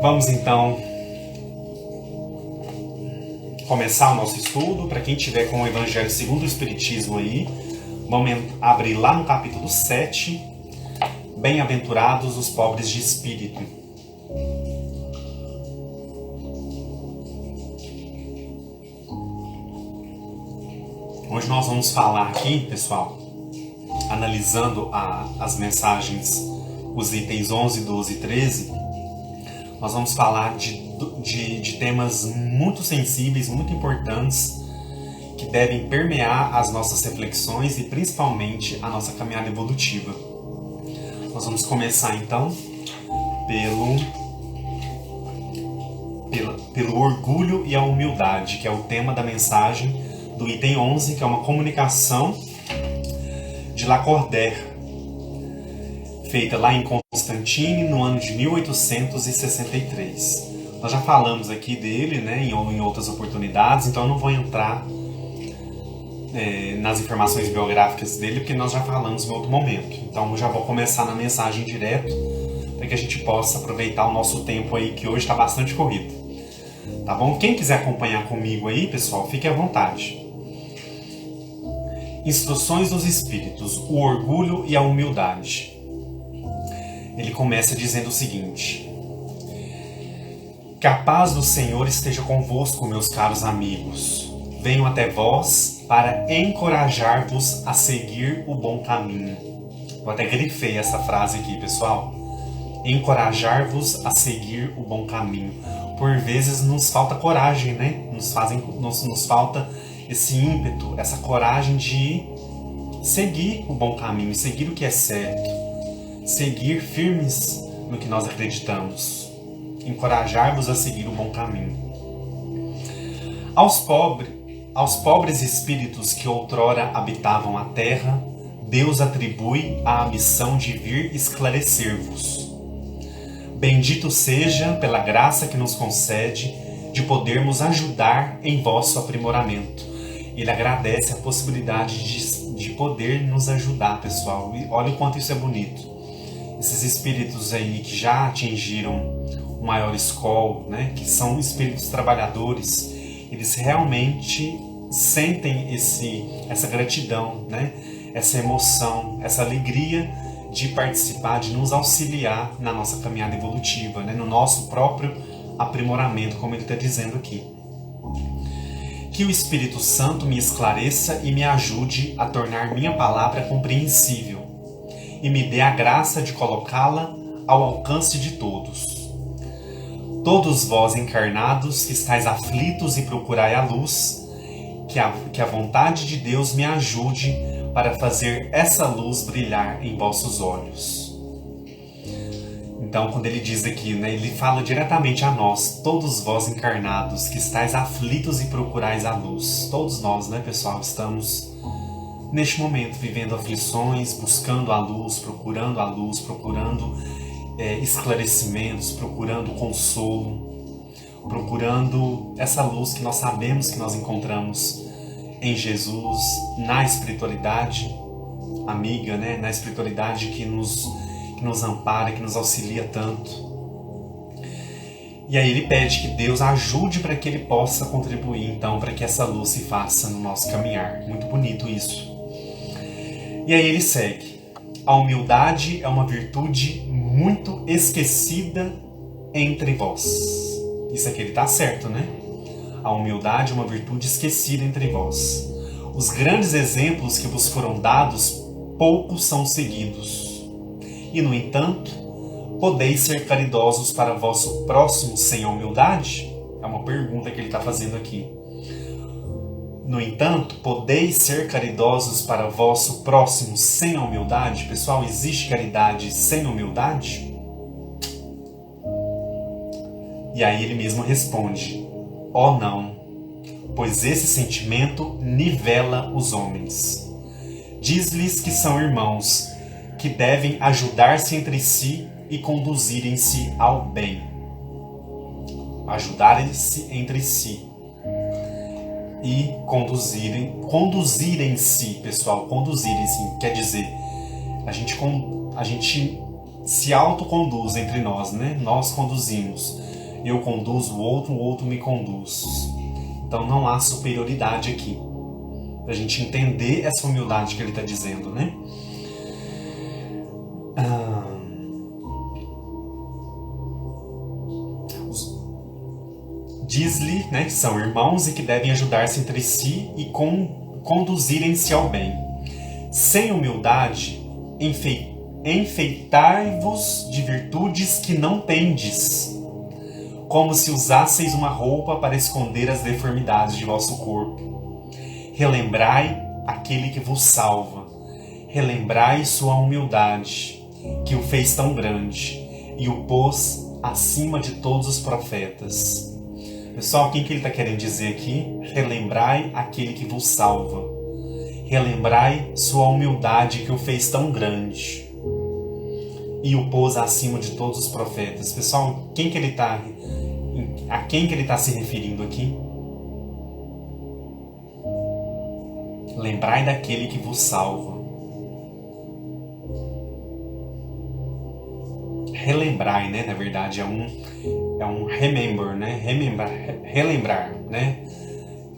Vamos então começar o nosso estudo. Para quem tiver com o Evangelho segundo o Espiritismo aí, vamos abrir lá no capítulo 7. Bem-aventurados os pobres de espírito. Hoje nós vamos falar aqui, pessoal, analisando as mensagens, os itens 11, 12 e 13, nós vamos falar de temas muito sensíveis, muito importantes, que devem permear as nossas reflexões e principalmente a nossa caminhada evolutiva. Nós vamos começar então pelo orgulho e a humildade, que é o tema da mensagem do item 11, que é uma comunicação de Lacordaire, feita lá em Constantine no ano de 1863. Nós já falamos aqui dele, né, em outras oportunidades, então eu não vou entrar nas informações biográficas dele, porque nós já falamos em outro momento. Então eu já vou começar na mensagem direto, para que a gente possa aproveitar o nosso tempo aí, que hoje está bastante corrido. Tá bom? Quem quiser acompanhar comigo aí, pessoal, fique à vontade. Instruções dos Espíritos, o orgulho e a humildade. Ele começa dizendo o seguinte: que a paz do Senhor esteja convosco, meus caros amigos. Venho até vós para encorajar-vos a seguir o bom caminho. Eu até grifei essa frase aqui, pessoal. Encorajar-vos a seguir o bom caminho. Por vezes nos falta coragem, né? Nos falta esse ímpeto, essa coragem de seguir o bom caminho, seguir o que é certo, seguir firmes no que nós acreditamos. Encorajar-vos a seguir o bom caminho. Aos pobres espíritos que outrora habitavam a terra, Deus atribui a missão de vir esclarecer-vos. Bendito seja pela graça que nos concede de podermos ajudar em vosso aprimoramento. Ele agradece a possibilidade de poder nos ajudar, pessoal. E olha o quanto isso é bonito. Esses espíritos aí que já atingiram o maior escol, né, que são espíritos trabalhadores, eles realmente sentem essa gratidão, né, essa emoção, essa alegria de participar, de nos auxiliar na nossa caminhada evolutiva, né, no nosso próprio aprimoramento, como ele está dizendo aqui. Que o Espírito Santo me esclareça e me ajude a tornar minha palavra compreensível e me dê a graça de colocá-la ao alcance de todos. Todos vós encarnados que estáis aflitos e procurai a luz, que a vontade de Deus me ajude para fazer essa luz brilhar em vossos olhos. Então, quando ele diz aqui, né, ele fala diretamente a nós, todos vós encarnados, que estáis aflitos e procurais a luz. Todos nós, né, pessoal, estamos neste momento vivendo aflições, buscando a luz, procurando esclarecimentos, procurando consolo, procurando essa luz que nós sabemos que nós encontramos em Jesus, na espiritualidade amiga, né, na espiritualidade que nos ampara, que nos auxilia tanto. E aí ele pede que Deus ajude para que ele possa contribuir, então, para que essa luz se faça no nosso caminhar. Muito bonito isso. E aí ele segue. A humildade é uma virtude muito esquecida entre vós. Isso aqui ele está certo, né? A humildade é uma virtude esquecida entre vós. Os grandes exemplos que vos foram dados, poucos são seguidos. E, no entanto, podeis ser caridosos para vosso próximo sem a humildade? É uma pergunta que ele está fazendo aqui. No entanto, podeis ser caridosos para vosso próximo sem a humildade? Pessoal, existe caridade sem humildade? E aí ele mesmo responde: ó não, pois esse sentimento nivela os homens. Diz-lhes que são irmãos, que devem ajudar-se entre si e conduzirem-se ao bem. Ajudarem-se entre si e conduzirem-se, pessoal, conduzirem-se, quer dizer, a gente se autoconduz entre nós, né? Nós conduzimos. Eu conduzo o outro me conduz. Então não há superioridade aqui. Pra gente entender essa humildade que ele está dizendo, né? Diz-lhe, né, que são irmãos e que devem ajudar-se entre si e conduzirem-se ao bem. Sem humildade, enfeitai-vos de virtudes que não tendes, como se usasseis uma roupa para esconder as deformidades de vosso corpo. Relembrai aquele que vos salva. Relembrai sua humildade, que o fez tão grande e o pôs acima de todos os profetas. Pessoal, o que ele está querendo dizer aqui? Relembrai aquele que vos salva. Relembrai sua humildade que o fez tão grande e o pôs acima de todos os profetas. Pessoal, a quem que ele está se referindo aqui? Lembrai daquele que vos salva. Relembrai, né? Na verdade, é um remember, né? Relembrar, né?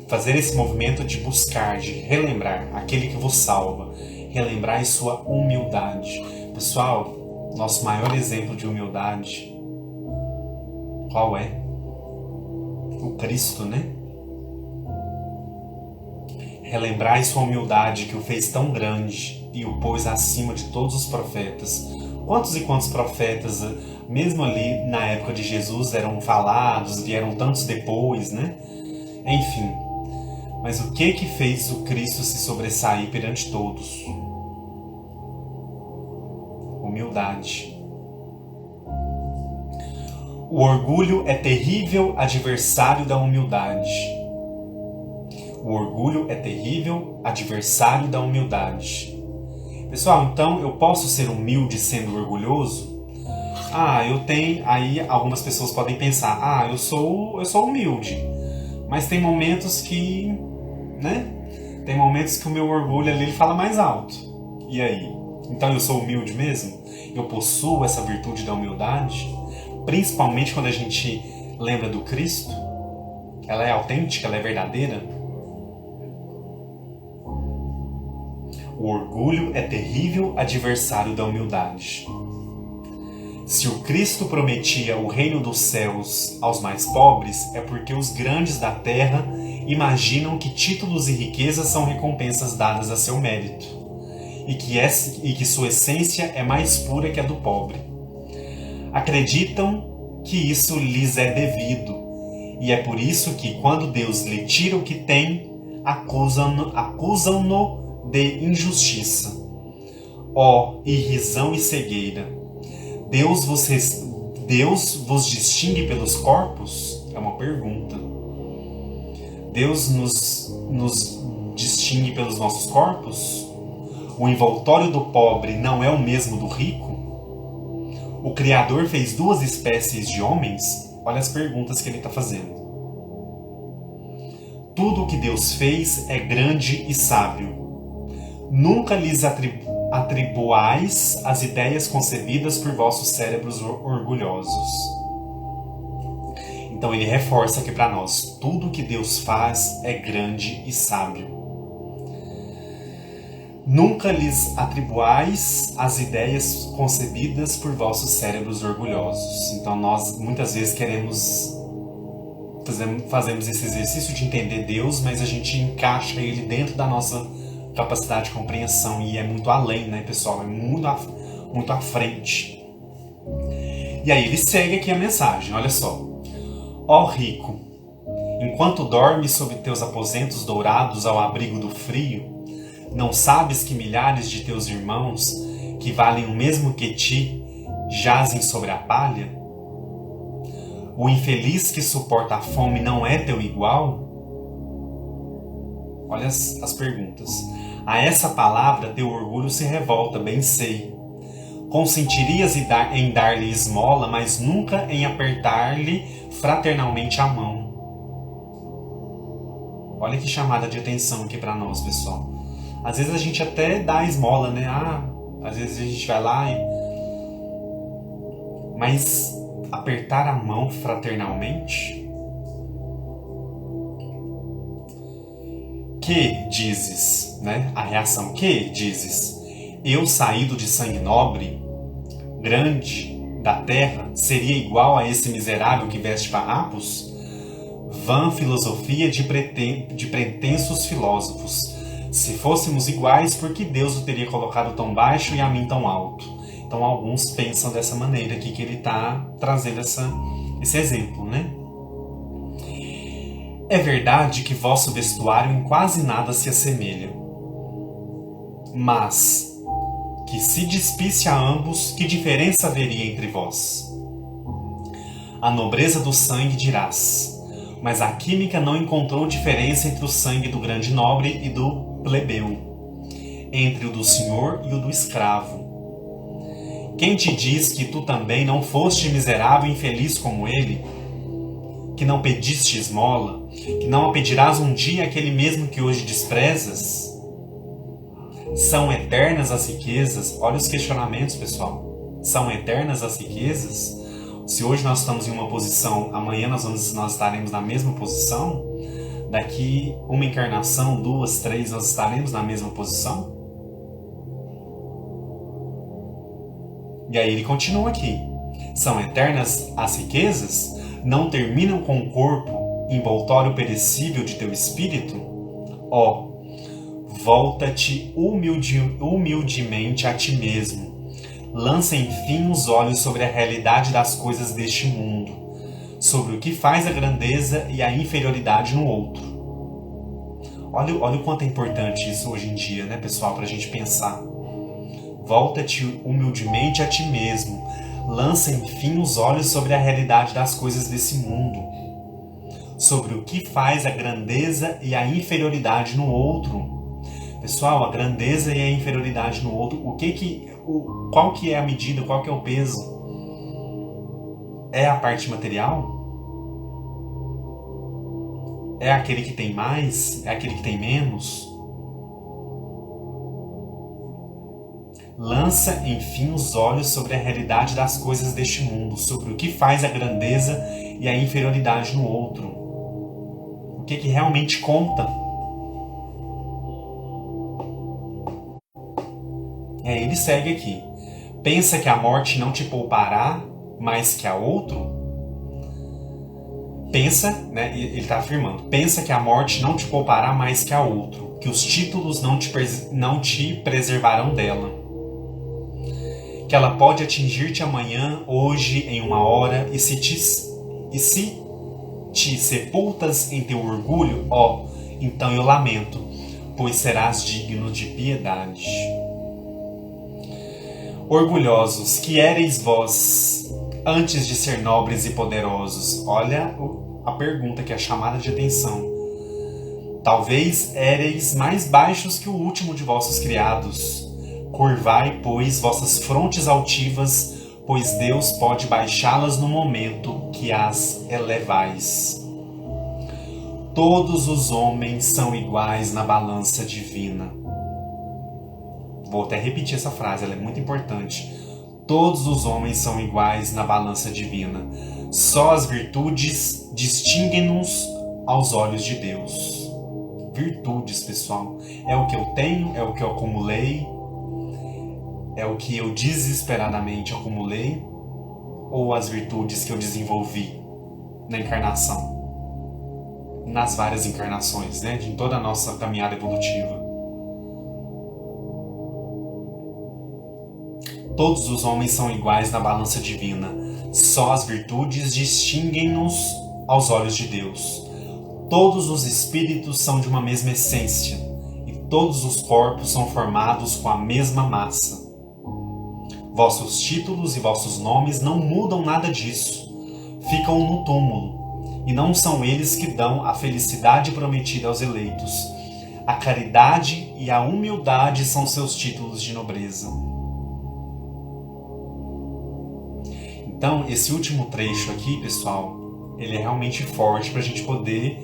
Fazer esse movimento de buscar, de relembrar aquele que vos salva. Relembrai sua humildade. Pessoal, nosso maior exemplo de humildade, qual é? O Cristo, né? Relembrai sua humildade que o fez tão grande e o pôs acima de todos os profetas. Quantos e quantos profetas, mesmo ali na época de Jesus, eram falados, vieram tantos depois, né? Enfim, mas o que fez o Cristo se sobressair perante todos? Humildade. O orgulho é terrível adversário da humildade. O orgulho é terrível adversário da humildade. Pessoal, então eu posso ser humilde sendo orgulhoso? Eu tenho. Aí algumas pessoas podem pensar: eu sou humilde. Mas tem momentos que, né? Tem momentos que o meu orgulho ali ele fala mais alto. E aí? Então eu sou humilde mesmo? Eu possuo essa virtude da humildade? Principalmente quando a gente lembra do Cristo? Ela é autêntica, ela é verdadeira? O orgulho é terrível adversário da humildade. Se o Cristo prometia o reino dos céus aos mais pobres, é porque os grandes da terra imaginam que títulos e riquezas são recompensas dadas a seu mérito, e que sua essência é mais pura que a do pobre. Acreditam que isso lhes é devido, e é por isso que, quando Deus lhe tira o que tem, acusam-no de injustiça. Ó irrisão e cegueira! Deus vos distingue pelos corpos? É uma pergunta. Deus nos distingue pelos nossos corpos? O envoltório do pobre não é o mesmo do rico? O Criador fez duas espécies de homens? Olha as perguntas que ele está fazendo. Tudo o que Deus fez é grande e sábio. Nunca lhes atribuais as ideias concebidas por vossos cérebros orgulhosos. Então ele reforça aqui para nós: tudo que Deus faz é grande e sábio. Nunca lhes atribuais as ideias concebidas por vossos cérebros orgulhosos. Então nós muitas vezes fazemos esse exercício de entender Deus, mas a gente encaixa ele dentro da nossa capacidade de compreensão e é muito além, né, pessoal? É muito à frente. E aí ele segue aqui a mensagem, olha só. Ó rico, enquanto dormes sob teus aposentos dourados ao abrigo do frio, não sabes que milhares de teus irmãos, que valem o mesmo que ti, jazem sobre a palha? O infeliz que suporta a fome não é teu igual? Olha as perguntas. A essa palavra teu orgulho se revolta, bem sei. Consentirias em dar-lhe esmola, mas nunca em apertar-lhe fraternalmente a mão. Olha que chamada de atenção aqui para nós, pessoal. Às vezes a gente até dá esmola, né? Às vezes a gente vai lá mas apertar a mão fraternalmente? Que dizes, né? A reação, que dizes? Eu saído de sangue nobre, grande, da terra, seria igual a esse miserável que veste farrapos? Vã filosofia de pretensos filósofos. Se fôssemos iguais, por que Deus o teria colocado tão baixo e a mim tão alto? Então alguns pensam dessa maneira aqui que ele está trazendo esse exemplo, né? É verdade que vosso vestuário em quase nada se assemelha, mas que se despisse a ambos, que diferença haveria entre vós? A nobreza do sangue dirás, mas a química não encontrou diferença entre o sangue do grande nobre e do plebeu, entre o do senhor e o do escravo. Quem te diz que tu também não foste miserável e infeliz como ele? Que não pediste esmola? Que não a pedirás um dia aquele mesmo que hoje desprezas? São eternas as riquezas? Olha os questionamentos, pessoal. São eternas as riquezas? Se hoje nós estamos em uma posição, amanhã nós estaremos na mesma posição? Daqui uma encarnação, 2, 3, nós estaremos na mesma posição? E aí ele continua aqui. São eternas as riquezas? Não terminam com o corpo, envoltório perecível de teu espírito? Ó, volta-te humildemente a ti mesmo. Lança enfim os olhos sobre a realidade das coisas deste mundo, sobre o que faz a grandeza e a inferioridade no outro. Olha o quanto é importante isso hoje em dia, né, pessoal, para a gente pensar. Volta-te humildemente a ti mesmo. Lança enfim os olhos sobre a realidade das coisas desse mundo, sobre o que faz a grandeza e a inferioridade no outro. Pessoal, a grandeza e a inferioridade no outro, qual que é a medida, qual que é o peso? É a parte material? É aquele que tem mais? É aquele que tem menos? Lança, enfim, os olhos sobre a realidade das coisas deste mundo, sobre o que faz a grandeza e a inferioridade no outro. O que realmente conta? Ele segue aqui. Pensa que a morte não te poupará mais que a outro? Pensa, né, ele está afirmando, pensa que a morte não te poupará mais que a outro, que os títulos não te preservarão dela, que ela pode atingir-te amanhã, hoje, em uma hora, e se te sepultas em teu orgulho, então eu lamento, pois serás digno de piedade. Orgulhosos, que éreis vós, antes de ser nobres e poderosos? Olha a pergunta que é a chamada de atenção. Talvez éreis mais baixos que o último de vossos criados. Curvai, pois, vossas frontes altivas, pois Deus pode baixá-las no momento que as elevais. Todos os homens são iguais na balança divina. Vou até repetir essa frase, ela é muito importante. Todos os homens são iguais na balança divina. Só as virtudes distinguem-nos aos olhos de Deus. Virtudes, pessoal. É o que eu tenho, é o que eu acumulei, é o que eu desesperadamente acumulei, ou as virtudes que eu desenvolvi na encarnação? Nas várias encarnações, né? De toda a nossa caminhada evolutiva. Todos os homens são iguais na balança divina. Só as virtudes distinguem-nos aos olhos de Deus. Todos os espíritos são de uma mesma essência, e todos os corpos são formados com a mesma massa. Vossos títulos e vossos nomes não mudam nada disso. Ficam no túmulo, e não são eles que dão a felicidade prometida aos eleitos. A caridade e a humildade são seus títulos de nobreza. Então, esse último trecho aqui, pessoal, ele é realmente forte para a gente poder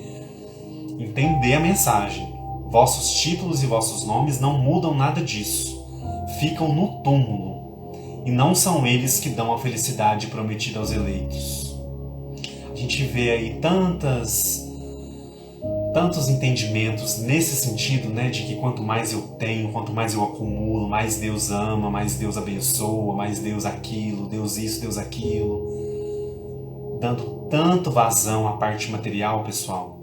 entender a mensagem. Vossos títulos e vossos nomes não mudam nada disso. Ficam no túmulo. e não são eles que dão a felicidade prometida aos eleitos. A gente vê aí tantos entendimentos nesse sentido, né, de que quanto mais eu tenho, quanto mais eu acumulo, mais Deus ama, mais Deus abençoa, mais Deus aquilo, Deus isso, Deus aquilo, dando tanto vazão à parte material, pessoal.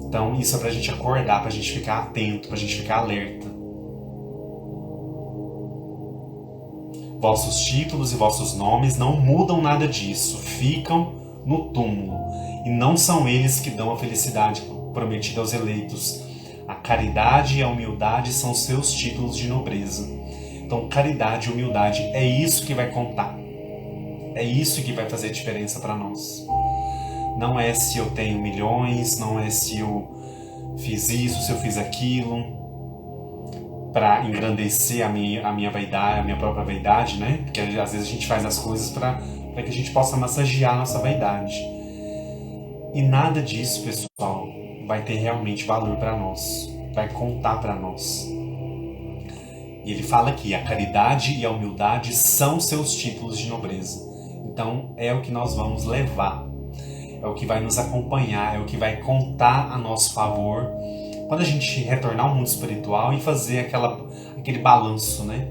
Então isso é pra gente acordar, pra gente ficar atento, pra gente ficar alerta. Vossos títulos e vossos nomes não mudam nada disso, ficam no túmulo, e não são eles que dão a felicidade prometida aos eleitos. A caridade e a humildade são seus títulos de nobreza. Então, caridade e humildade é isso que vai contar. É isso que vai fazer diferença para nós. Não é se eu tenho milhões, não é se eu fiz isso, se eu fiz aquilo, para engrandecer a minha vaidade, a minha própria vaidade, né? Porque às vezes a gente faz as coisas para que a gente possa massagear a nossa vaidade. E nada disso, pessoal, vai ter realmente valor para nós, vai contar para nós. E ele fala aqui, a caridade e a humildade são seus títulos de nobreza. Então é o que nós vamos levar, é o que vai nos acompanhar, é o que vai contar a nosso favor quando a gente retornar ao mundo espiritual e fazer aquele balanço, né?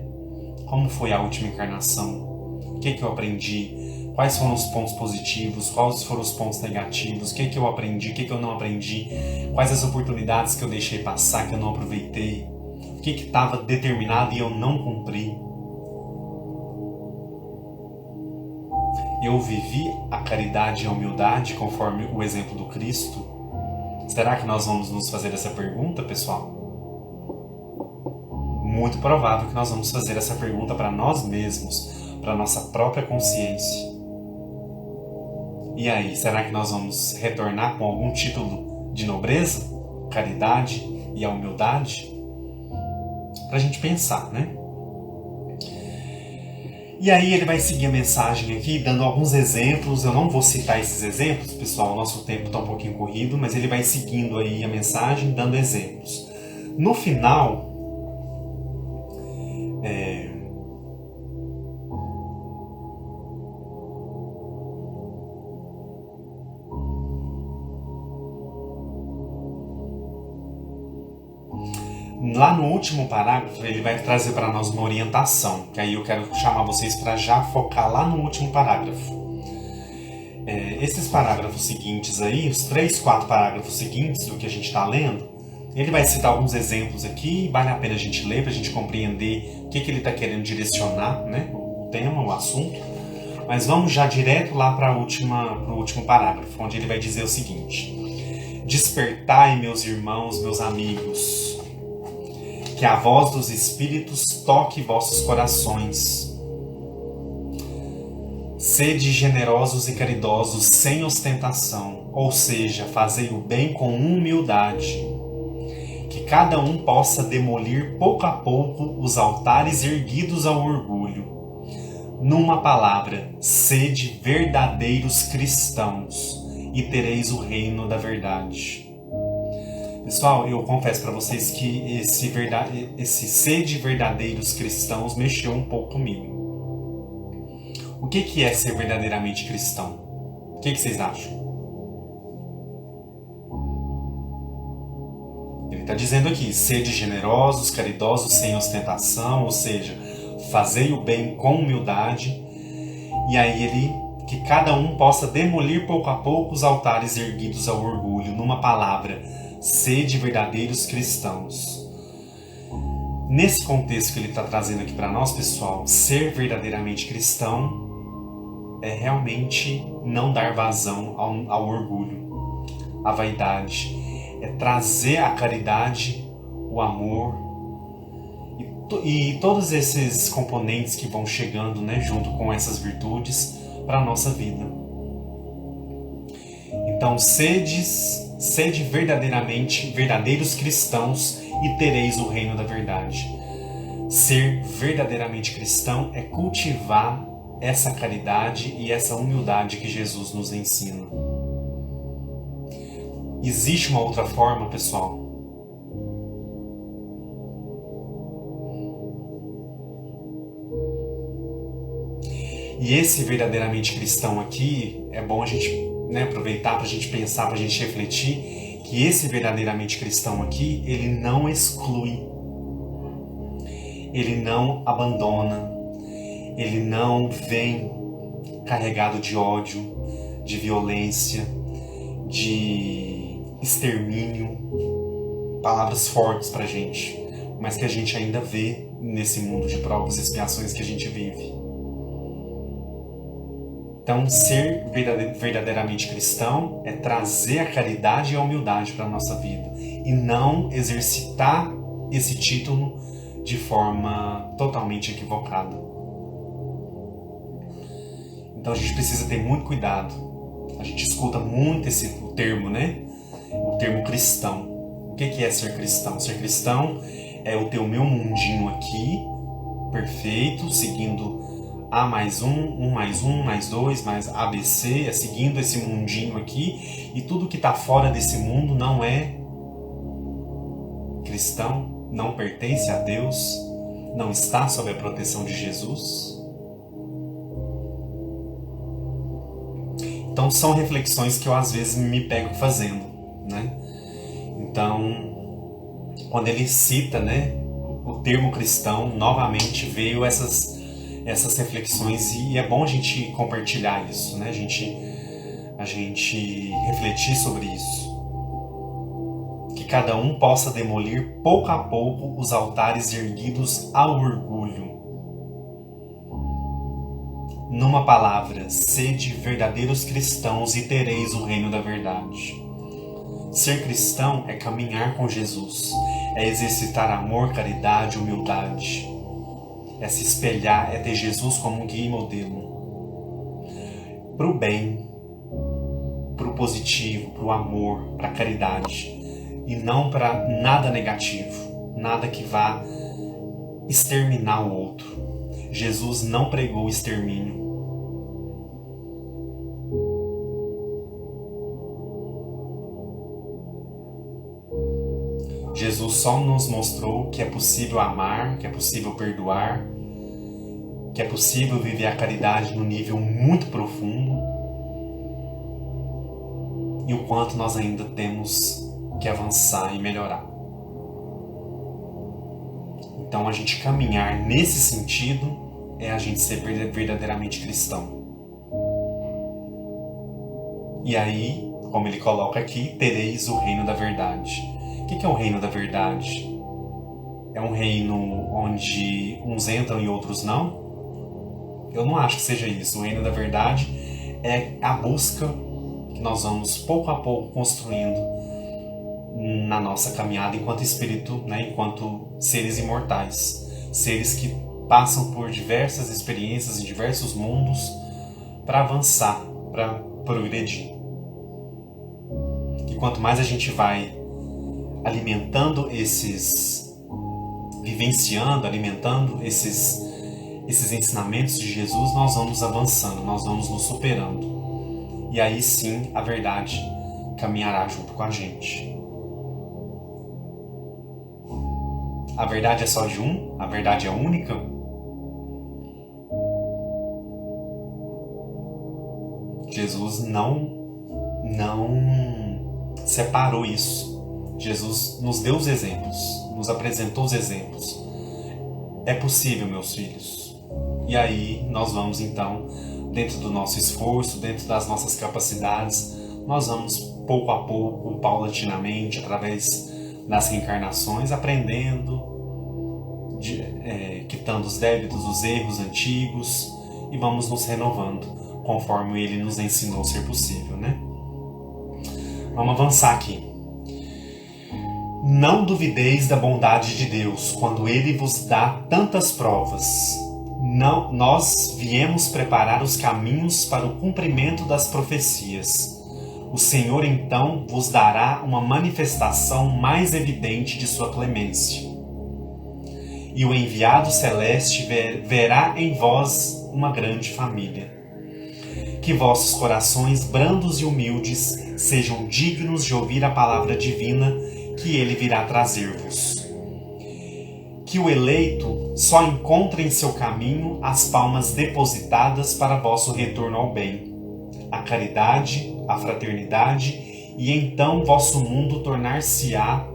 Como foi a última encarnação? O que eu aprendi? Quais foram os pontos positivos? Quais foram os pontos negativos? O que eu aprendi? O que eu não aprendi? Quais as oportunidades que eu deixei passar, que eu não aproveitei? O que estava determinado e eu não cumpri? Eu vivi a caridade e a humildade conforme o exemplo do Cristo? Será que nós vamos nos fazer essa pergunta, pessoal? Muito provável que nós vamos fazer essa pergunta para nós mesmos, para nossa própria consciência. E aí, será que nós vamos retornar com algum título de nobreza, caridade e a humildade? Para a gente pensar, né? E aí ele vai seguir a mensagem aqui, dando alguns exemplos. Eu não vou citar esses exemplos, pessoal, o nosso tempo está um pouquinho corrido, mas ele vai seguindo aí a mensagem, dando exemplos. No final, lá no último parágrafo, ele vai trazer para nós uma orientação, que aí eu quero chamar vocês para já focar lá no último parágrafo. Esses parágrafos seguintes aí, os 3, 4 parágrafos seguintes do que a gente está lendo, ele vai citar alguns exemplos aqui, vale a pena a gente ler para a gente compreender o que ele está querendo direcionar, né? O tema, o assunto. Mas vamos já direto lá para o último parágrafo, onde ele vai dizer o seguinte: despertai, meus irmãos, meus amigos, que a voz dos Espíritos toque vossos corações. Sede generosos e caridosos sem ostentação, ou seja, fazei o bem com humildade. Que cada um possa demolir pouco a pouco os altares erguidos ao orgulho. Numa palavra, sede verdadeiros cristãos e tereis o reino da verdade. Pessoal, eu confesso para vocês que esse sede verdadeiros cristãos mexeu um pouco comigo. O que é ser verdadeiramente cristão? O que vocês acham? Ele está dizendo aqui, sede generosos, caridosos, sem ostentação, ou seja, fazei o bem com humildade. E aí que cada um possa demolir pouco a pouco os altares erguidos ao orgulho. Numa palavra, sede verdadeiros cristãos. Nesse contexto que ele está trazendo aqui para nós, pessoal, ser verdadeiramente cristão é realmente não dar vazão ao orgulho, à vaidade. É trazer a caridade, o amor e todos esses componentes que vão chegando, né, junto com essas virtudes para a nossa vida. Então, sede verdadeiramente verdadeiros cristãos e tereis o reino da verdade. Ser verdadeiramente cristão é cultivar essa caridade e essa humildade que Jesus nos ensina. Existe uma outra forma, pessoal? E esse verdadeiramente cristão aqui, é bom a gente, né, aproveitar para a gente pensar, para a gente refletir, que esse verdadeiramente cristão aqui, ele não exclui, ele não abandona, ele não vem carregado de ódio, de violência, de extermínio, palavras fortes pra gente, mas que a gente ainda vê nesse mundo de provas e expiações que a gente vive. Então, ser verdadeiramente cristão é trazer a caridade e a humildade para a nossa vida e não exercitar esse título de forma totalmente equivocada. Então a gente precisa ter muito cuidado. A gente escuta muito o termo, né? O termo cristão. O que é ser cristão? Ser cristão é eu ter o meu mundinho aqui, perfeito, seguindo A mais 1 mais 1, mais 2, mais ABC, é seguindo esse mundinho aqui, e tudo que está fora desse mundo não é cristão, não pertence a Deus, não está sob a proteção de Jesus. Então são reflexões que eu às vezes me pego fazendo, né? Então, quando ele cita, né, o termo cristão, novamente veio essas reflexões, e é bom a gente compartilhar isso, né? A gente refletir sobre isso. Que cada um possa demolir pouco a pouco os altares erguidos ao orgulho. Numa palavra, sede verdadeiros cristãos e tereis o reino da verdade. Ser cristão é caminhar com Jesus, é exercitar amor, caridade, humildade, é se espelhar, é ter Jesus como um guia e modelo. Para o bem, para o positivo, para o amor, para a caridade, e não para nada negativo, nada que vá exterminar o outro. Jesus não pregou o extermínio. Jesus só nos mostrou que é possível amar, que é possível perdoar, que é possível viver a caridade num nível muito profundo, e o quanto nós ainda temos que avançar e melhorar. Então, a gente caminhar nesse sentido é a gente ser verdadeiramente cristão. E aí, como ele coloca aqui, tereis o reino da verdade. O que é o reino da verdade? É um reino onde uns entram e outros não? Eu não acho que seja isso. O reino da verdade é a busca que nós vamos pouco a pouco construindo na nossa caminhada enquanto espírito, né? Enquanto seres imortais, seres que passam por diversas experiências em diversos mundos para avançar, para progredir. E quanto mais a gente vai alimentando vivenciando, alimentando esses ensinamentos de Jesus, nós vamos avançando, nós vamos nos superando. E aí sim a verdade caminhará junto com a gente. A verdade é só de um? A verdade é única? Jesus não separou isso. Jesus nos deu os exemplos, nos apresentou os exemplos. É possível, meus filhos. E aí nós vamos então, dentro do nosso esforço, dentro das nossas capacidades, nós vamos pouco a pouco, paulatinamente, através das reencarnações, aprendendo, quitando os débitos, os erros antigos, e vamos nos renovando, conforme ele nos ensinou ser possível, né? Vamos avançar aqui. Não duvideis da bondade de Deus, quando ele vos dá tantas provas. Não, nós viemos preparar os caminhos para o cumprimento das profecias. O Senhor então vos dará uma manifestação mais evidente de sua clemência. E o enviado celeste verá em vós uma grande família. Que vossos corações brandos e humildes sejam dignos de ouvir a palavra divina que ele virá trazer-vos. que o eleito só encontre em seu caminho as palmas depositadas para vosso retorno ao bem, a caridade, a fraternidade, e então vosso mundo tornar-se-á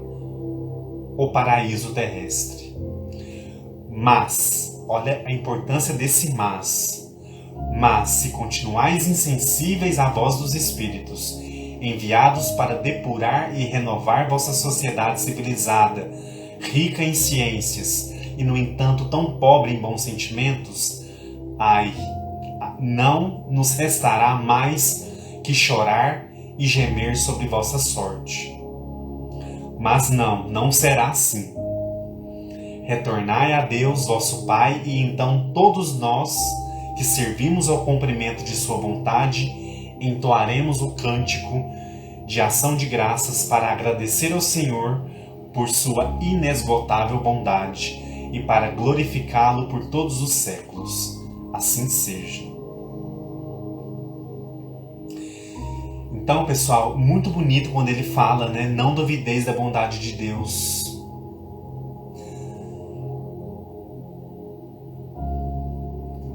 o paraíso terrestre. Mas, olha a importância desse mas se continuais insensíveis à voz dos Espíritos, enviados para depurar e renovar vossa sociedade civilizada, rica em ciências e, no entanto, tão pobre em bons sentimentos, não nos restará mais que chorar e gemer sobre vossa sorte. Mas não será assim. Retornai a Deus, vosso Pai, e então todos nós, que servimos ao cumprimento de sua vontade, entoaremos o cântico de ação de graças para agradecer ao Senhor por sua inesgotável bondade e para glorificá-lo por todos os séculos. Assim seja. Então, pessoal, muito bonito quando ele fala, né? Não duvideis da bondade de Deus.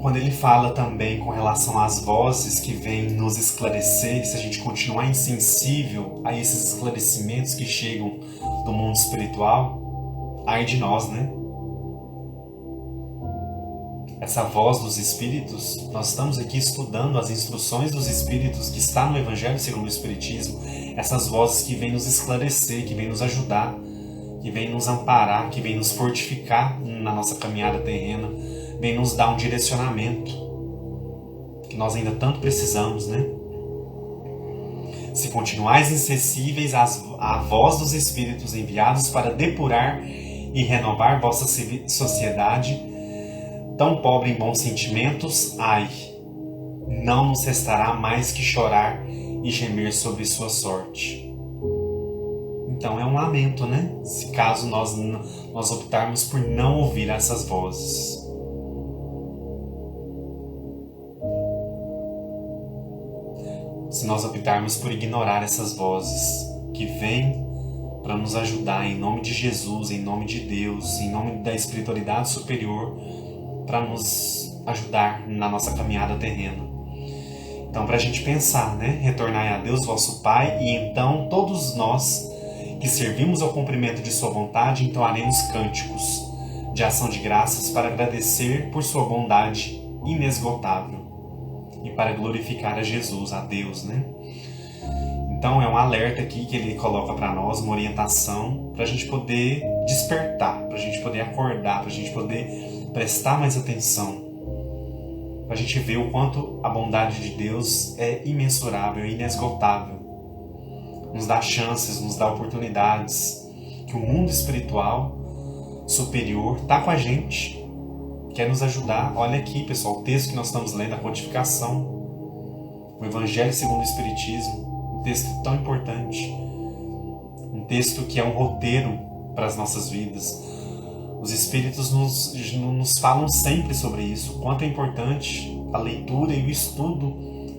Quando ele fala também com relação às vozes que vêm nos esclarecer, se a gente continuar insensível a esses esclarecimentos que chegam do mundo espiritual, ai de nós, né? Essa voz dos Espíritos, nós estamos aqui estudando as instruções dos Espíritos que está no Evangelho segundo o Espiritismo, essas vozes que vêm nos esclarecer, que vêm nos ajudar, que vêm nos amparar, que vêm nos fortificar na nossa caminhada terrena, vêm nos dar um direcionamento que nós ainda tanto precisamos, né? Se continuais insensíveis à voz dos Espíritos enviados para depurar e renovar vossa sociedade, tão pobre em bons sentimentos, não nos restará mais que chorar e gemer sobre sua sorte. Então é um lamento, né? Se caso nós optarmos por não ouvir essas vozes. Se nós optarmos por ignorar essas vozes que vêm para nos ajudar em nome de Jesus, em nome de Deus, em nome da espiritualidade superior, para nos ajudar na nossa caminhada terrena. Então, para a gente pensar, né? Retornai a Deus, vosso Pai, e então todos nós que servimos ao cumprimento de sua vontade, entoaremos cânticos de ação de graças para agradecer por sua bondade inesgotável e para glorificar a Jesus, a Deus, né? Então, é um alerta aqui que ele coloca para nós, uma orientação para a gente poder despertar, para a gente poder acordar, para a gente poder prestar mais atenção, para a gente ver o quanto a bondade de Deus é imensurável, inesgotável. Nos dá chances, nos dá oportunidades, que o mundo espiritual superior está com a gente, quer nos ajudar. Olha aqui, pessoal, o texto que nós estamos lendo, a codificação, o Evangelho segundo o Espiritismo, um texto tão importante, um texto que é um roteiro para as nossas vidas. Os Espíritos nos falam sempre sobre isso, o quanto é importante a leitura e o estudo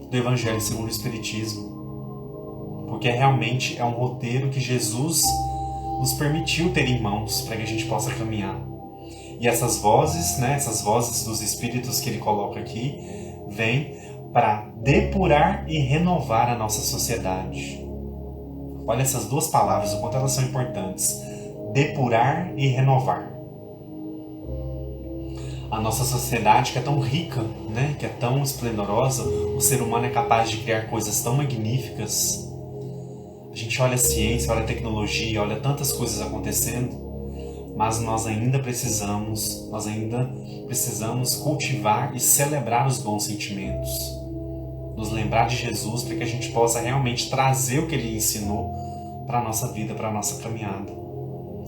do Evangelho segundo o Espiritismo. Porque realmente é um roteiro que Jesus nos permitiu ter em mãos para que a gente possa caminhar. E essas vozes, né, essas vozes dos Espíritos que ele coloca aqui, vêm para depurar e renovar a nossa sociedade. Olha essas duas palavras, o quanto elas são importantes. Depurar e renovar. A nossa sociedade que é tão rica, né, que é tão esplendorosa, o ser humano é capaz de criar coisas tão magníficas. A gente olha a ciência, olha a tecnologia, olha tantas coisas acontecendo, mas nós ainda precisamos cultivar e celebrar os bons sentimentos. Nos lembrar de Jesus para que a gente possa realmente trazer o que ele ensinou para a nossa vida, para a nossa caminhada.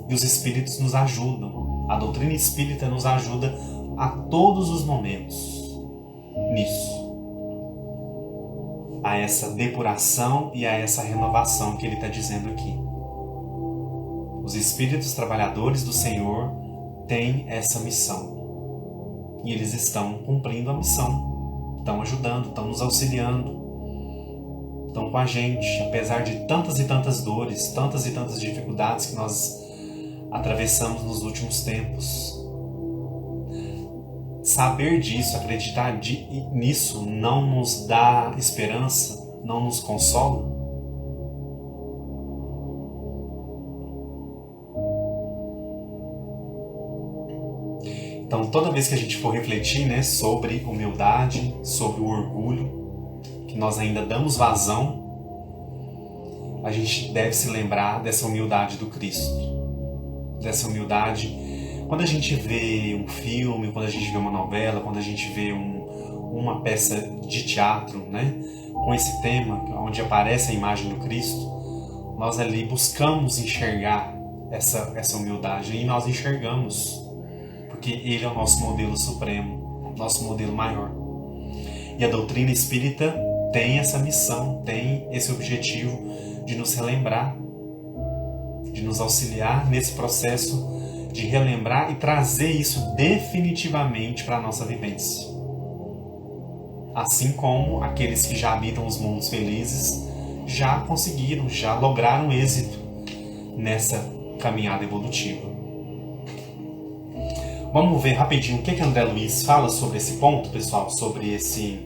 E os Espíritos nos ajudam. A doutrina espírita nos ajuda a todos os momentos nisso, a essa depuração e a essa renovação que ele está dizendo aqui. Os Espíritos trabalhadores do Senhor têm essa missão e eles estão cumprindo a missão, estão ajudando, estão nos auxiliando, estão com a gente, apesar de tantas e tantas dores, tantas e tantas dificuldades que nós atravessamos nos últimos tempos. Saber disso, acreditar nisso, não nos dá esperança, não nos consola? Então, toda vez que a gente for refletir, né, sobre humildade, sobre o orgulho, que nós ainda damos vazão, a gente deve se lembrar dessa humildade do Cristo. Dessa humildade. Quando a gente vê um filme, quando a gente vê uma novela, quando a gente vê uma peça de teatro, né, com esse tema, onde aparece a imagem do Cristo, nós ali buscamos enxergar essa humildade, e nós enxergamos, porque Ele é o nosso modelo supremo, nosso modelo maior. E a doutrina espírita tem essa missão, tem esse objetivo de nos relembrar, de nos auxiliar nesse processo de relembrar e trazer isso definitivamente para a nossa vivência. Assim como aqueles que já habitam os mundos felizes já conseguiram, já lograram êxito nessa caminhada evolutiva. Vamos ver rapidinho o que André Luiz fala sobre esse ponto, pessoal, sobre esse...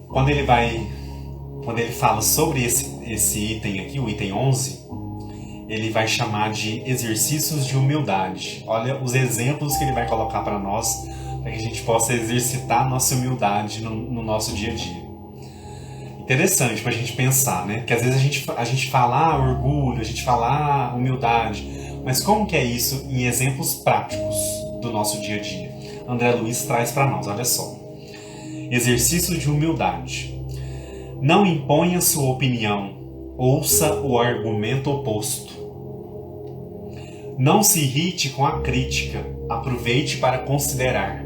Quando ele fala sobre esse item aqui, o item 11, ele vai chamar de exercícios de humildade. Olha os exemplos que ele vai colocar para nós, para que a gente possa exercitar a nossa humildade no nosso dia a dia. Interessante para a gente pensar, né? Porque às vezes a gente fala orgulho, a gente fala humildade, mas como que é isso em exemplos práticos do nosso dia a dia? André Luiz traz para nós, olha só. Exercício de humildade. Não imponha sua opinião, ouça o argumento oposto. Não se irrite com a crítica, aproveite para considerar.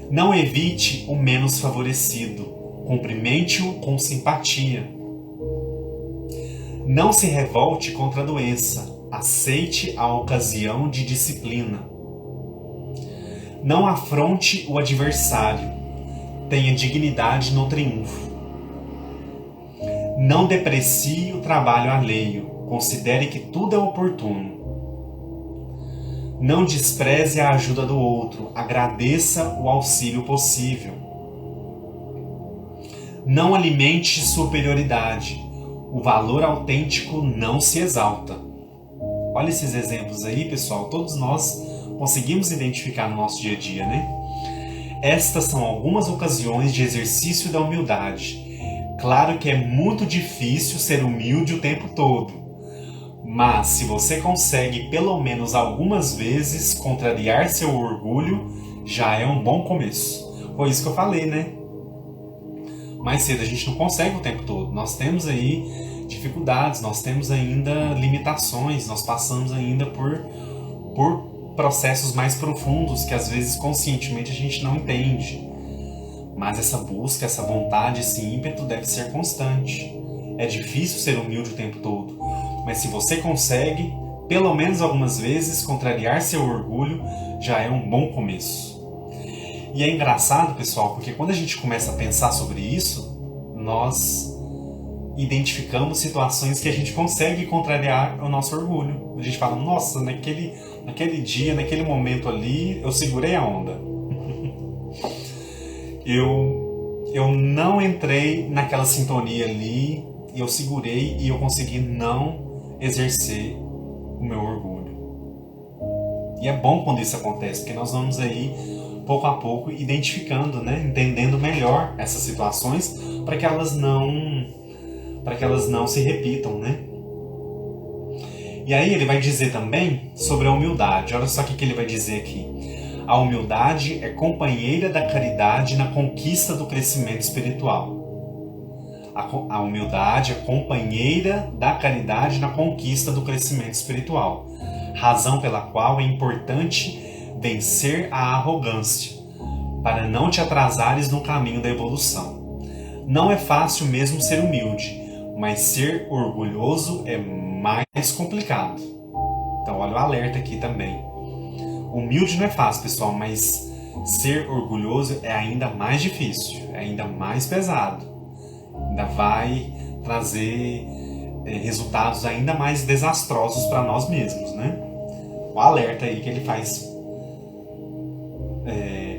Não evite o menos favorecido, cumprimente-o com simpatia. Não se revolte contra a doença, aceite a ocasião de disciplina. Não afronte o adversário, tenha dignidade no triunfo. Não deprecie o trabalho alheio, considere que tudo é oportuno. Não despreze a ajuda do outro, agradeça o auxílio possível. Não alimente superioridade, o valor autêntico não se exalta. Olha esses exemplos aí, pessoal, todos nós conseguimos identificar no nosso dia a dia, né? Estas são algumas ocasiões de exercício da humildade. Claro que é muito difícil ser humilde o tempo todo, mas se você consegue pelo menos algumas vezes contrariar seu orgulho, já é um bom começo. Foi isso que eu falei, né? Mais cedo a gente não consegue o tempo todo. Nós temos aí dificuldades, nós temos ainda limitações, nós passamos ainda por processos mais profundos que às vezes conscientemente a gente não entende. Mas essa busca, essa vontade, esse ímpeto deve ser constante. É difícil ser humilde o tempo todo, mas se você consegue, pelo menos algumas vezes, contrariar seu orgulho, já é um bom começo. E é engraçado, pessoal, porque quando a gente começa a pensar sobre isso, nós identificamos situações que a gente consegue contrariar o nosso orgulho. A gente fala, nossa, naquele dia, naquele momento ali, eu segurei a onda. Eu não entrei naquela sintonia ali, eu segurei e eu consegui não exercer o meu orgulho. E é bom quando isso acontece, porque nós vamos aí, pouco a pouco, identificando, né? Entendendo melhor essas situações para que elas não se repitam, né? E aí ele vai dizer também sobre a humildade. Olha só o que ele vai dizer aqui. A humildade é companheira da caridade na conquista do crescimento espiritual. A humildade é companheira da caridade na conquista do crescimento espiritual, razão pela qual é importante vencer a arrogância, para não te atrasares no caminho da evolução. Não é fácil mesmo ser humilde, mas ser orgulhoso é mais complicado. Então olha o alerta aqui também. Humilde não é fácil, pessoal, mas ser orgulhoso é ainda mais difícil, é ainda mais pesado. Ainda vai trazer resultados ainda mais desastrosos para nós mesmos, né? O alerta aí que ele faz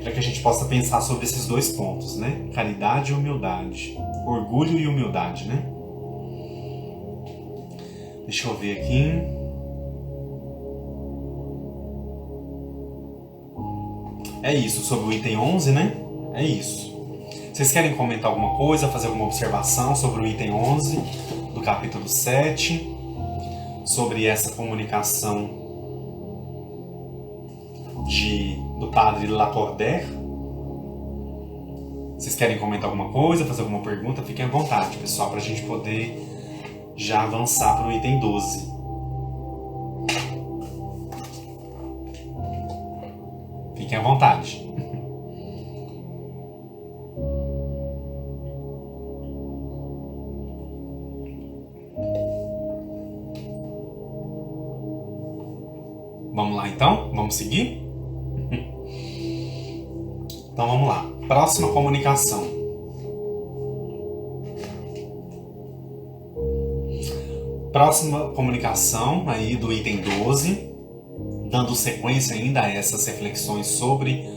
para que a gente possa pensar sobre esses dois pontos, né? Caridade e humildade. Orgulho e humildade, né? Deixa eu ver aqui. É isso, sobre o item 11, né? É isso. Vocês querem comentar alguma coisa, fazer alguma observação sobre o item 11 do capítulo 7? Sobre essa comunicação do padre Lacordaire? Vocês querem comentar alguma coisa, fazer alguma pergunta? Fiquem à vontade, pessoal, para a gente poder já avançar para o item 12. Fiquem à vontade. Vamos lá então? Vamos seguir? Então vamos lá. Próxima comunicação. Próxima comunicação aí do item 12, dando sequência ainda a essas reflexões sobre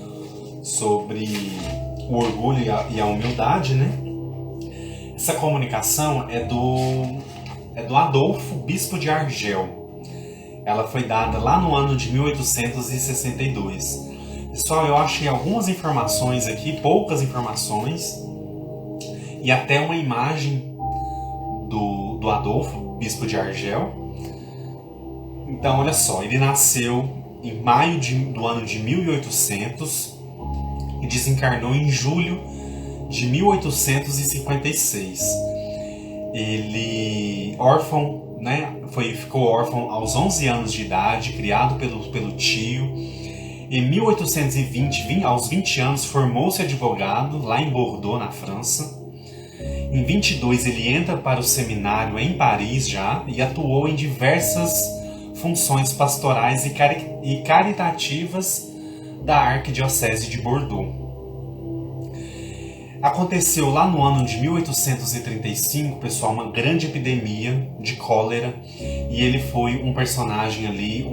o orgulho e a humildade, né? Essa comunicação é do Adolfo, bispo de Argel. Ela foi dada lá no ano de 1862. Pessoal, eu achei algumas informações aqui, poucas informações, e até uma imagem do Adolfo, bispo de Argel. Então, olha só, ele nasceu em maio do ano de 1800 e desencarnou em julho de 1856. Ele, órfão, né, ficou órfão aos 11 anos de idade, criado pelo tio. Em 1820, aos 20 anos, formou-se advogado lá em Bordeaux, na França. Em 22, ele entra para o seminário em Paris já e atuou em diversas funções pastorais e caritativas da Arquidiocese de Bordeaux. Aconteceu lá no ano de 1835, pessoal, uma grande epidemia de cólera, e ele foi um personagem ali,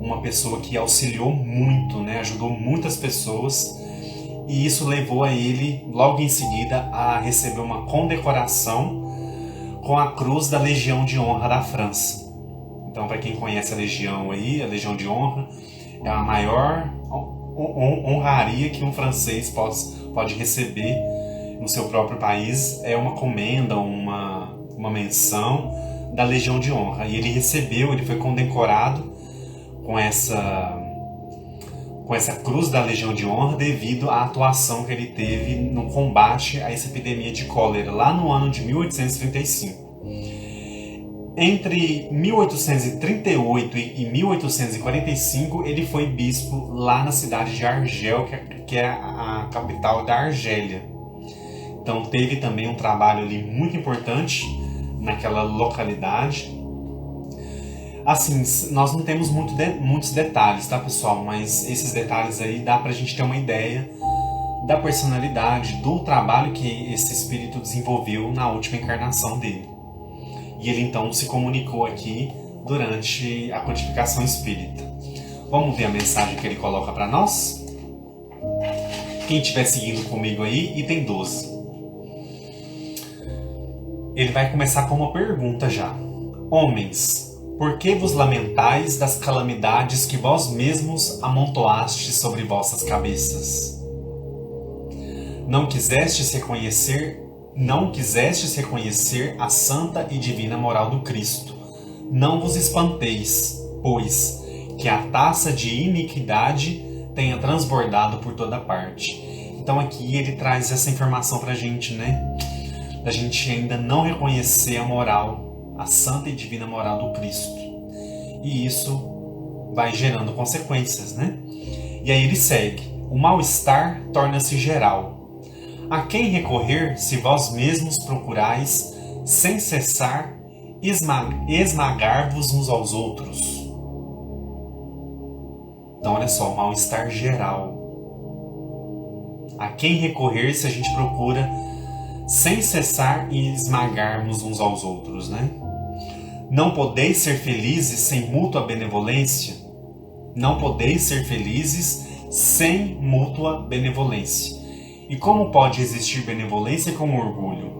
uma pessoa que auxiliou muito, né, ajudou muitas pessoas, e isso levou a ele, logo em seguida, a receber uma condecoração com a Cruz da Legião de Honra da França. Então, para quem conhece a Legião aí, a Legião de Honra é a maior honraria que um francês pode receber no seu próprio país. É uma comenda, uma menção da Legião de Honra. E ele foi condecorado com essa Cruz da Legião de Honra devido à atuação que ele teve no combate a essa epidemia de cólera lá no ano de 1835. Entre 1838 e 1845, ele foi bispo lá na cidade de Argel, que é a capital da Argélia. Então teve também um trabalho ali muito importante naquela localidade. Assim, nós não temos muitos detalhes, tá, pessoal? Mas esses detalhes aí dá pra gente ter uma ideia da personalidade, do trabalho que esse espírito desenvolveu na última encarnação dele. E ele então se comunicou aqui durante a codificação espírita. Vamos ver a mensagem que ele coloca para nós? Quem estiver seguindo comigo aí, item 12. Ele vai começar com uma pergunta já. Homens, por que vos lamentais das calamidades que vós mesmos amontoastes sobre vossas cabeças? Não quisestes reconhecer a santa e divina moral do Cristo. Não vos espanteis, pois, que a taça de iniquidade tenha transbordado por toda parte. Então aqui ele traz essa informação pra gente, né? Da gente ainda não reconhecer a moral, a santa e divina moral do Cristo. E isso vai gerando consequências, né? E aí ele segue. O mal-estar torna-se geral. A quem recorrer se vós mesmos procurais, sem cessar, esmagar-vos uns aos outros? Então, olha só, o mal-estar geral. A quem recorrer se a gente procura sem cessar e esmagarmos uns aos outros, né? Não podeis ser felizes sem mútua benevolência? Não podeis ser felizes sem mútua benevolência. E como pode existir benevolência com orgulho?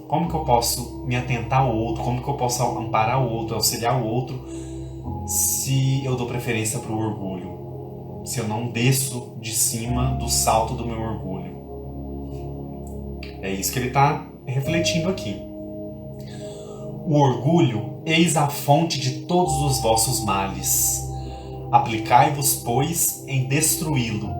Como que eu posso me atentar ao outro? Como que eu posso amparar o outro, auxiliar o outro, se eu dou preferência para o orgulho? Se eu não desço de cima do salto do meu orgulho? É isso que ele está refletindo aqui. O orgulho, eis a fonte de todos os vossos males. Aplicai-vos, pois, em destruí-lo,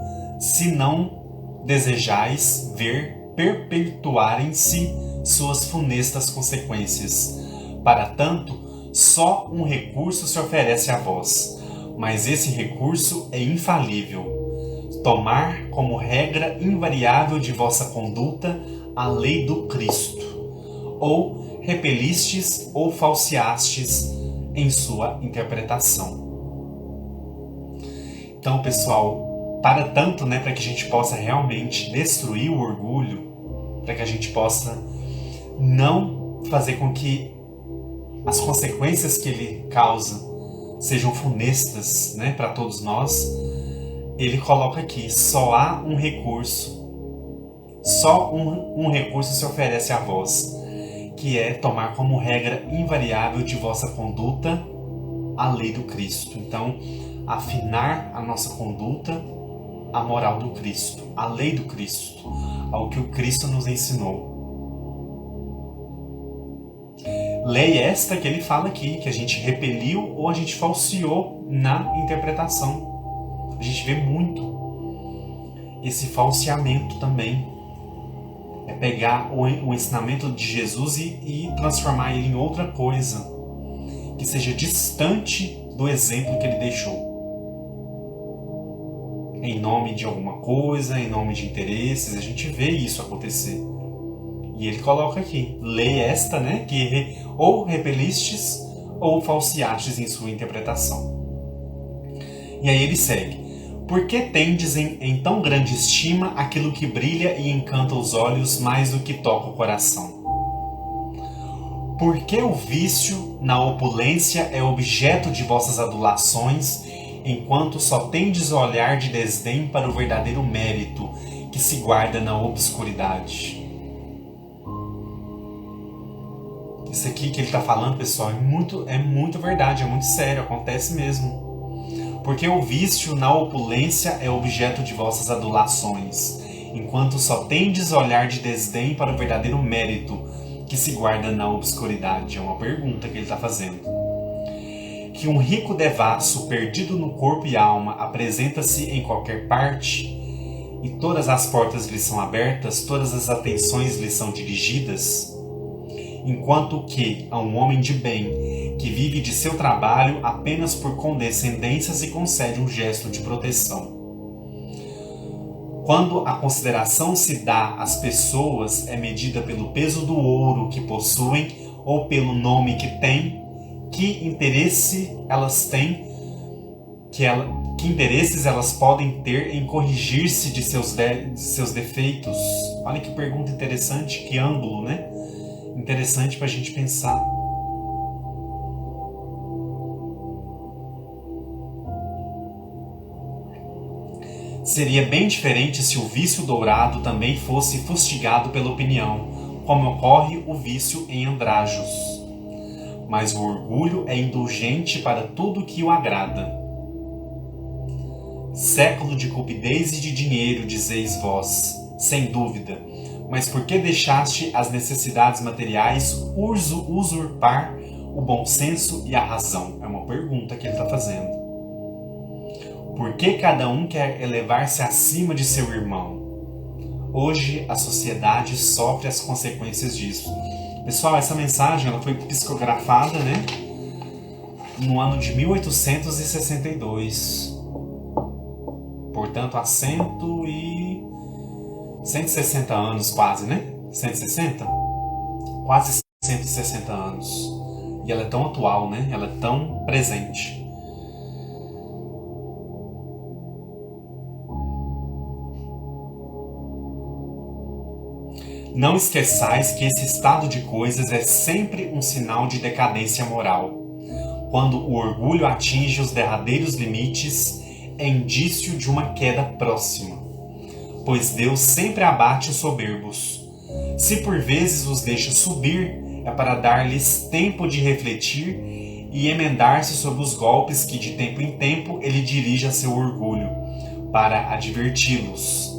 se não desejais ver perpetuarem-se suas funestas consequências. Para tanto, só um recurso se oferece a vós, mas esse recurso é infalível: tomar como regra invariável de vossa conduta a lei do Cristo, ou repelistes ou falseastes em sua interpretação. Então, pessoal, para tanto, né, para que a gente possa realmente destruir o orgulho, para que a gente possa não fazer com que as consequências que ele causa sejam funestas, né, para todos nós, ele coloca aqui: só há um recurso, só um recurso se oferece a vós, que é tomar como regra invariável de vossa conduta a lei do Cristo. Então, afinar a nossa conduta à moral do Cristo, à lei do Cristo, ao que o Cristo nos ensinou. Lei esta que ele fala aqui, que a gente repeliu ou a gente falseou na interpretação. A gente vê muito esse falseamento também. É pegar o ensinamento de Jesus e transformar ele em outra coisa, que seja distante do exemplo que ele deixou. Em nome de alguma coisa, em nome de interesses, a gente vê isso acontecer. E ele coloca aqui: lei esta, né, que ou repelistes ou falseastes em sua interpretação. E aí ele segue: por que tendes em tão grande estima aquilo que brilha e encanta os olhos mais do que toca o coração? Por que o vício na opulência é objeto de vossas adulações, enquanto só tendes o olhar de desdém para o verdadeiro mérito que se guarda na obscuridade? Isso aqui que ele está falando, pessoal, é muito verdade, é muito sério, acontece mesmo. Porque o vício na opulência é objeto de vossas adulações, enquanto só tendes olhar de desdém para o verdadeiro mérito que se guarda na obscuridade. É uma pergunta que ele está fazendo. Que um rico devasso, perdido no corpo e alma, apresenta-se em qualquer parte, e todas as portas lhe são abertas, todas as atenções lhe são dirigidas, enquanto que a um homem de bem, que vive de seu trabalho apenas por condescendências e concede um gesto de proteção. Quando a consideração se dá às pessoas, é medida pelo peso do ouro que possuem ou pelo nome que têm, que interesse elas têm, que interesses elas podem ter em corrigir-se de seus defeitos. Olha que pergunta interessante, que ângulo, né? Interessante para a gente pensar. Seria bem diferente se o vício dourado também fosse fustigado pela opinião, como ocorre o vício em andrajos. Mas o orgulho é indulgente para tudo que o agrada. Século de cupidez e de dinheiro, dizeis vós, sem dúvida, mas por que deixaste as necessidades materiais usurpar o bom senso e a razão? É uma pergunta que ele está fazendo. Por que cada um quer elevar-se acima de seu irmão? Hoje a sociedade sofre as consequências disso. Pessoal, essa mensagem ela foi psicografada, né, no ano de 1862. Portanto, há 160 anos quase, né? 160? Quase 160 anos. E ela é tão atual, né? Ela é tão presente. Não esqueçais que esse estado de coisas é sempre um sinal de decadência moral. Quando o orgulho atinge os derradeiros limites, é indício de uma queda próxima. Pois Deus sempre abate os soberbos. Se por vezes os deixa subir, é para dar-lhes tempo de refletir e emendar-se sobre os golpes que de tempo em tempo ele dirige a seu orgulho, para adverti-los.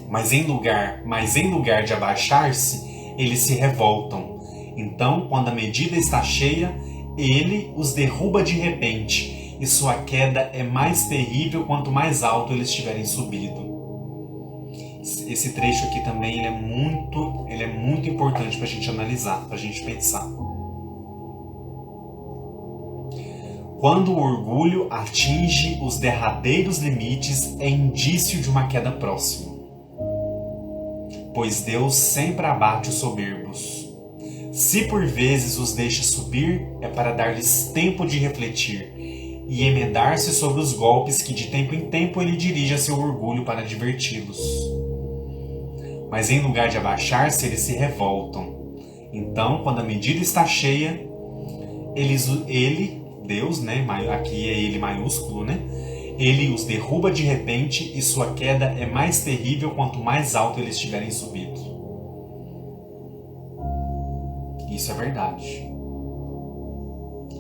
Mas em lugar de abaixar-se, eles se revoltam. Então, quando a medida está cheia, ele os derruba de repente, e sua queda é mais terrível quanto mais alto eles tiverem subido. Esse trecho aqui também ele é muito importante para a gente analisar, para a gente pensar. Quando o orgulho atinge os derradeiros limites, é indício de uma queda próxima. Pois Deus sempre abate os soberbos. Se por vezes os deixa subir, é para dar-lhes tempo de refletir e emendar-se sobre os golpes que de tempo em tempo ele dirige a seu orgulho para diverti-los. Mas em lugar de abaixar-se, eles se revoltam. Então, quando a medida está cheia, Deus, né? Aqui é ele maiúsculo, né? Ele os derruba de repente e sua queda é mais terrível quanto mais alto eles tiverem subido. Isso é verdade.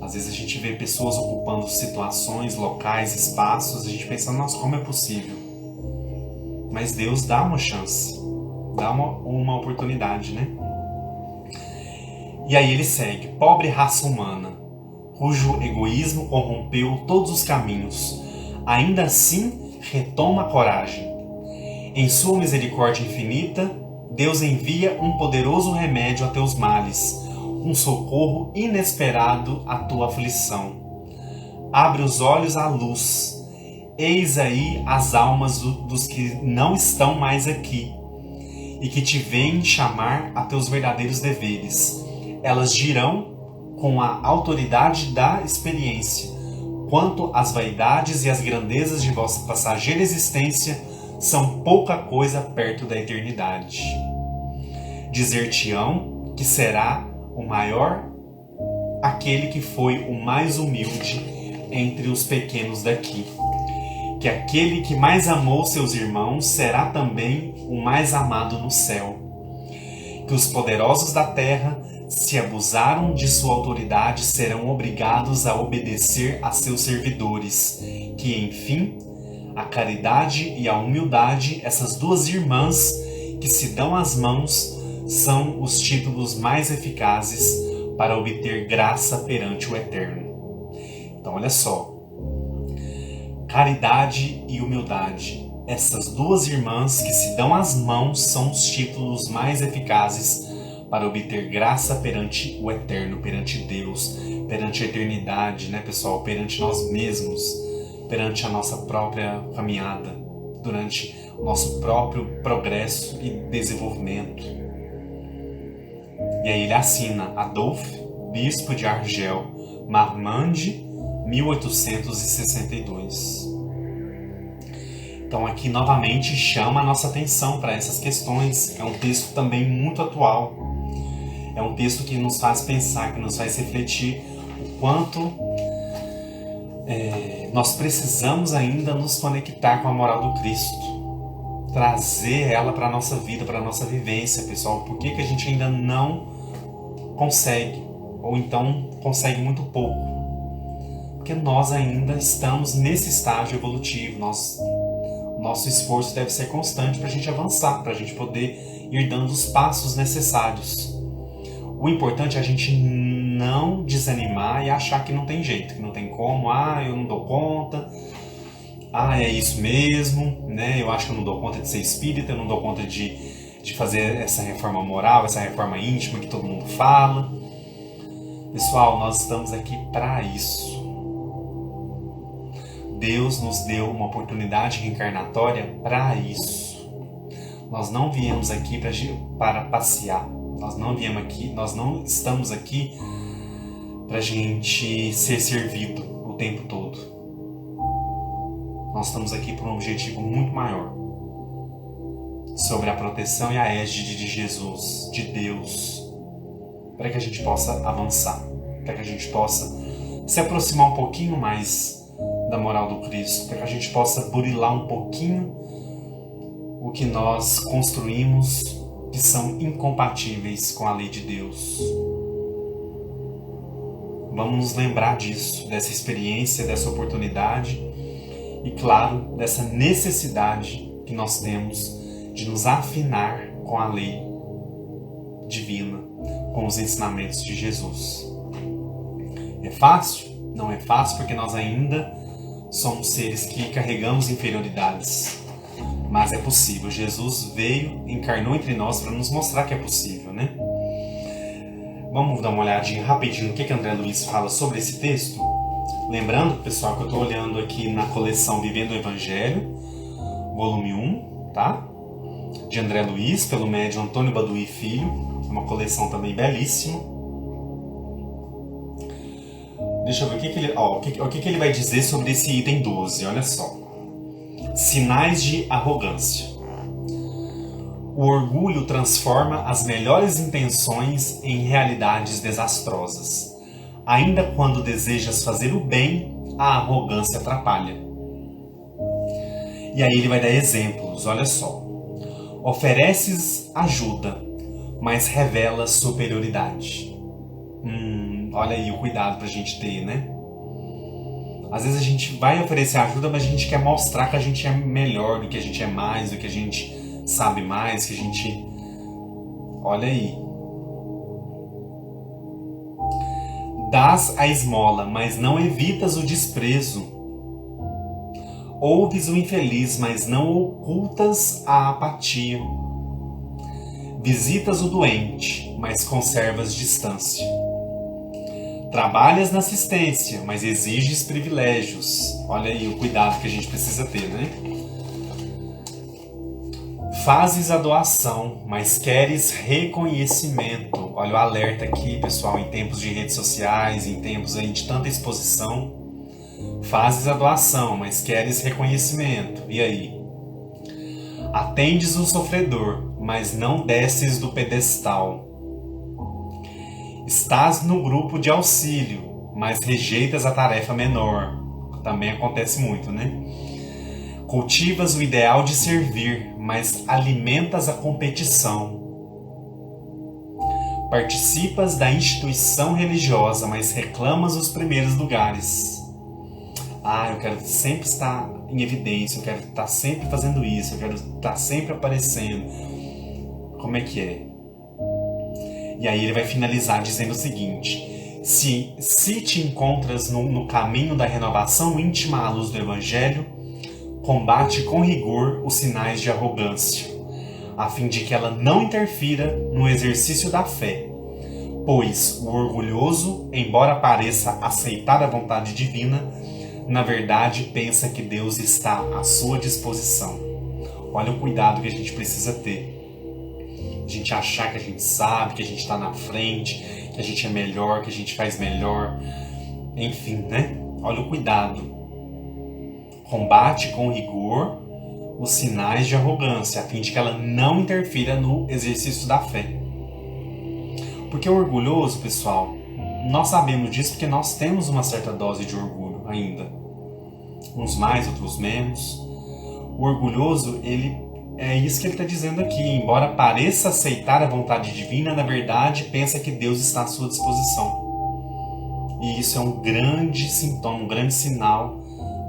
Às vezes a gente vê pessoas ocupando situações, locais, espaços, a gente pensa, nossa, como é possível? Mas Deus dá uma chance, dá uma oportunidade, né? E aí ele segue: pobre raça humana, cujo egoísmo corrompeu todos os caminhos, ainda assim retoma a coragem. Em sua misericórdia infinita, Deus envia um poderoso remédio a teus males, um socorro inesperado à tua aflição. Abre os olhos à luz. Eis aí as almas dos que não estão mais aqui e que te vêm chamar a teus verdadeiros deveres. Elas dirão com a autoridade da experiência: quanto às vaidades e às grandezas de vossa passageira existência, são pouca coisa perto da eternidade. Dizer-te-ão que será o maior aquele que foi o mais humilde entre os pequenos daqui. Que aquele que mais amou seus irmãos será também o mais amado no céu. Que os poderosos da terra, se abusaram de sua autoridade, serão obrigados a obedecer a seus servidores. Que, enfim, a caridade e a humildade, essas duas irmãs que se dão as mãos, são os títulos mais eficazes para obter graça perante o Eterno. Então, olha só. Caridade e humildade. Essas duas irmãs que se dão as mãos são os títulos mais eficazes para obter graça perante o Eterno, perante Deus, perante a eternidade, né, pessoal? Perante nós mesmos, perante a nossa própria caminhada, durante o nosso próprio progresso e desenvolvimento. E aí ele assina: Adolphe, bispo de Argel, Marmande, 1862. Então aqui novamente chama a nossa atenção para essas questões. É um texto também muito atual. É um texto que nos faz pensar, que nos faz refletir o quanto nós precisamos ainda nos conectar com a moral do Cristo. Trazer ela para a nossa vida, para a nossa vivência, pessoal. Por que a gente ainda não consegue? Ou então consegue muito pouco? Porque nós ainda estamos nesse estágio evolutivo. Nosso esforço deve ser constante para a gente avançar, para a gente poder ir dando os passos necessários. O importante é a gente não desanimar e achar que não tem jeito, que não tem como. Eu não dou conta. É isso mesmo, né? Eu acho que eu não dou conta de ser espírita, eu não dou conta de fazer essa reforma moral, essa reforma íntima que todo mundo fala. Pessoal, nós estamos aqui para isso. Deus nos deu uma oportunidade reencarnatória para isso. Nós não viemos aqui para passear. Nós não estamos aqui para a gente ser servido o tempo todo. Nós estamos aqui por um objetivo muito maior. sobre a proteção e a égide de Jesus, de Deus, para que a gente possa avançar, para que a gente possa se aproximar um pouquinho mais da moral do Cristo, para que a gente possa burilar um pouquinho o que nós construímos que são incompatíveis com a lei de Deus. Vamos nos lembrar disso, dessa experiência, dessa oportunidade e, claro, dessa necessidade que nós temos de nos afinar com a lei divina, com os ensinamentos de Jesus. É fácil? Não é fácil, porque nós ainda somos seres que carregamos inferioridades. Mas é possível. Jesus veio, encarnou entre nós para nos mostrar que é possível, né? Vamos dar uma olhadinha rapidinho no que André Luiz fala sobre esse texto? Lembrando, pessoal, que eu estou olhando aqui na coleção Vivendo o Evangelho, volume 1, tá? De André Luiz, pelo médium Antônio Baduí Filho. Uma coleção também belíssima. Deixa eu ver o que ele vai dizer sobre esse item 12, olha só. Sinais de arrogância. O orgulho transforma as melhores intenções em realidades desastrosas. Ainda quando desejas fazer o bem, a arrogância atrapalha. E aí ele vai dar exemplos, olha só. Ofereces ajuda, mas revelas superioridade. Olha aí o cuidado pra gente ter, né? Às vezes a gente vai oferecer ajuda, mas a gente quer mostrar que a gente é melhor, do que a gente é mais, do que a gente sabe mais, que a gente... Olha aí. Dás a esmola, mas não evitas o desprezo. Ouves o infeliz, mas não ocultas a apatia. Visitas o doente, mas conservas distância. Trabalhas na assistência, mas exiges privilégios. Olha aí o cuidado que a gente precisa ter, né? Fazes a doação, mas queres reconhecimento. Olha o alerta aqui, pessoal, em tempos de redes sociais, em tempos aí de tanta exposição. Fazes a doação, mas queres reconhecimento. E aí? Atendes o sofredor, mas não desces do pedestal. Estás no grupo de auxílio, mas rejeitas a tarefa menor. Também acontece muito, né? Cultivas o ideal de servir, mas alimentas a competição. Participas da instituição religiosa, mas reclamas os primeiros lugares. Eu quero sempre estar em evidência, eu quero estar sempre fazendo isso, eu quero estar sempre aparecendo. Como é que é? E aí ele vai finalizar dizendo o seguinte: se te encontras no caminho da renovação íntima à luz do Evangelho, combate com rigor os sinais de arrogância, a fim de que ela não interfira no exercício da fé. Pois o orgulhoso, embora pareça aceitar a vontade divina, na verdade pensa que Deus está à sua disposição. Olha o cuidado que a gente precisa ter. A gente achar que a gente sabe, que a gente está na frente, que a gente é melhor, que a gente faz melhor. Enfim, né? Olha o cuidado. Combate com rigor os sinais de arrogância, a fim de que ela não interfira no exercício da fé. Porque o orgulhoso, pessoal, nós sabemos disso porque nós temos uma certa dose de orgulho ainda. Uns mais, outros menos. O orgulhoso, é isso que ele está dizendo aqui. Embora pareça aceitar a vontade divina, na verdade pensa que Deus está à sua disposição. E isso é um grande sintoma, um grande sinal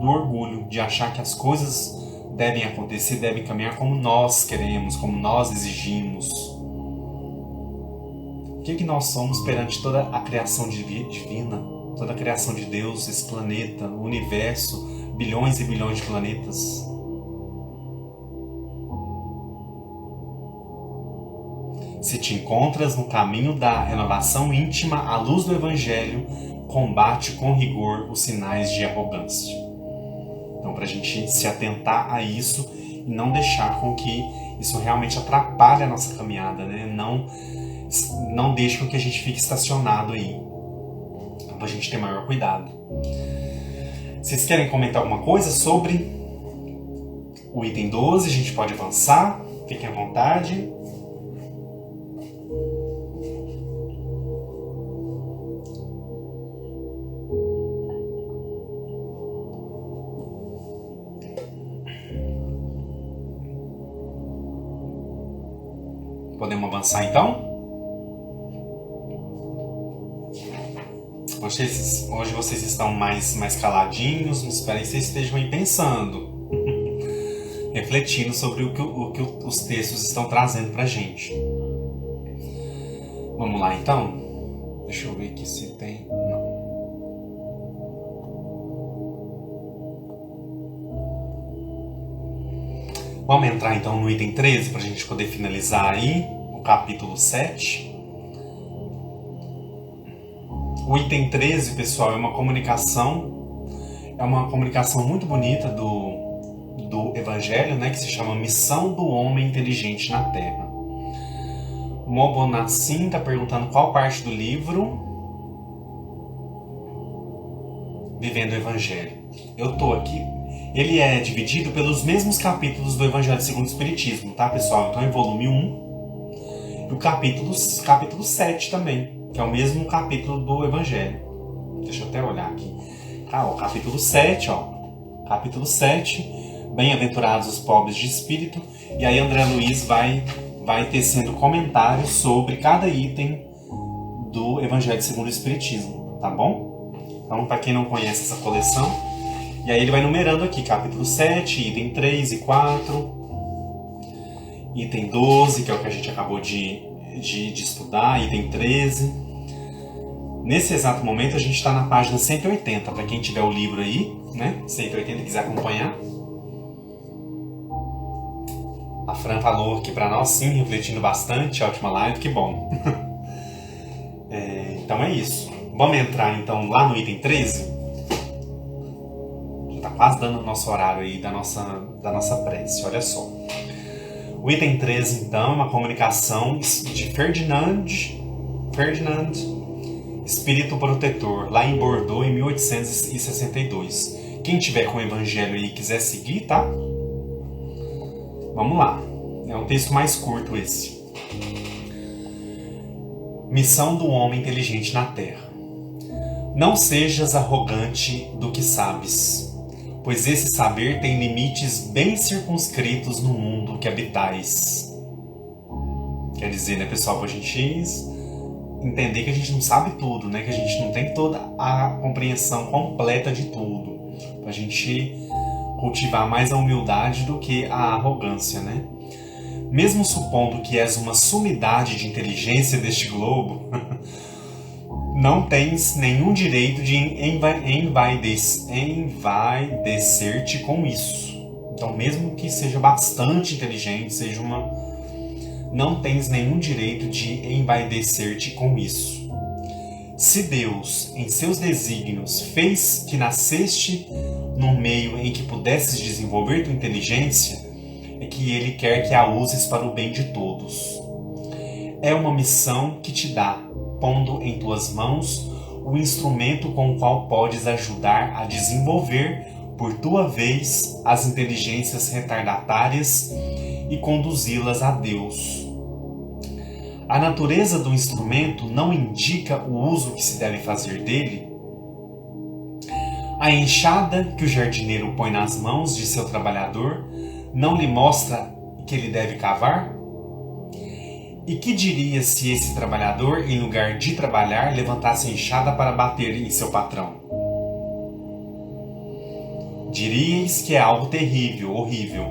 do orgulho, de achar que as coisas devem acontecer, devem caminhar como nós queremos, como nós exigimos. O que nós somos perante toda a criação divina, toda a criação de Deus, esse planeta, o universo, bilhões e bilhões de planetas? Se te encontras no caminho da renovação íntima à luz do Evangelho, combate com rigor os sinais de arrogância. Então, para a gente se atentar a isso e não deixar com que isso realmente atrapalhe a nossa caminhada, né? Não deixe com que a gente fique estacionado aí. Então, para a gente ter maior cuidado. Vocês querem comentar alguma coisa sobre o item 12? A gente pode avançar. Fiquem à vontade. Podemos avançar então? Hoje vocês estão mais caladinhos, espero que vocês estejam aí pensando, refletindo sobre o que os textos estão trazendo pra gente. Vamos lá então? Deixa eu ver aqui se tem... Não. Vamos entrar então no item 13 pra gente poder finalizar aí o capítulo 7. O item 13, pessoal, é uma comunicação muito bonita do Evangelho, né, que se chama Missão do Homem Inteligente na Terra. O Mobonacin está perguntando qual parte do livro. Vivendo o Evangelho. Eu tô aqui. Ele é dividido pelos mesmos capítulos do Evangelho segundo o Espiritismo, tá, pessoal? Então é volume 1 e o capítulo 7 também, que é o mesmo capítulo do Evangelho. Deixa eu até olhar aqui. Ó, capítulo 7, ó. Capítulo 7, Bem-aventurados os pobres de espírito. E aí André Luiz vai tecendo comentários sobre cada item do Evangelho segundo o Espiritismo, tá bom? Então, para quem não conhece essa coleção, e aí ele vai numerando aqui, capítulo 7, item 3 e 4, item 12, que é o que a gente acabou de estudar, item 13. Nesse exato momento a gente está na página 180, para quem tiver o livro aí, né, 180 e quiser acompanhar. A Fran falou aqui para nós, sim, refletindo bastante, ótima live, que bom. Então é isso. Vamos entrar então lá no item 13? Já tá quase dando o nosso horário aí da nossa prece, olha só. O item 13 então é uma comunicação de Ferdinand, Espírito Protetor, lá em Bordeaux em 1862. Quem tiver com o Evangelho aí e quiser seguir, tá? Vamos lá. É um texto mais curto esse. Missão do homem inteligente na Terra. Não sejas arrogante do que sabes, pois esse saber tem limites bem circunscritos no mundo que habitais. Quer dizer, né, pessoal, pra gente entender que a gente não sabe tudo, né? Que a gente não tem toda a compreensão completa de tudo. Pra gente cultivar mais a humildade do que a arrogância, né? Mesmo supondo que és uma sumidade de inteligência deste globo, não tens nenhum direito de envaidecer-te com isso. Então, mesmo que seja bastante inteligente, não tens nenhum direito de envaidecer-te com isso. Se Deus, em seus desígnios, fez que nasceste num meio em que pudesses desenvolver tua inteligência, é que Ele quer que a uses para o bem de todos. É uma missão que te dá, pondo em tuas mãos o instrumento com o qual podes ajudar a desenvolver, por tua vez, as inteligências retardatárias e conduzi-las a Deus. A natureza do instrumento não indica o uso que se deve fazer dele. A enxada que o jardineiro põe nas mãos de seu trabalhador não lhe mostra que ele deve cavar? E que diria se esse trabalhador, em lugar de trabalhar, levantasse a enxada para bater em seu patrão? Diríeis que é algo terrível, horrível,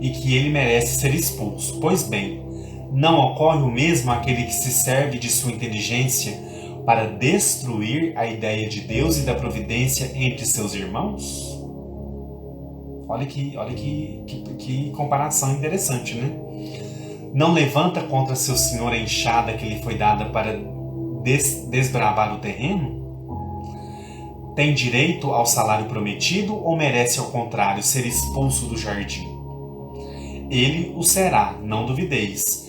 e que ele merece ser expulso. Pois bem, não ocorre o mesmo àquele que se serve de sua inteligência para destruir a ideia de Deus e da providência entre seus irmãos? Olha que comparação interessante, né? Não levanta contra seu senhor a enxada que lhe foi dada para desbravar o terreno? Tem direito ao salário prometido ou merece, ao contrário, ser expulso do jardim? Ele o será, não duvideis,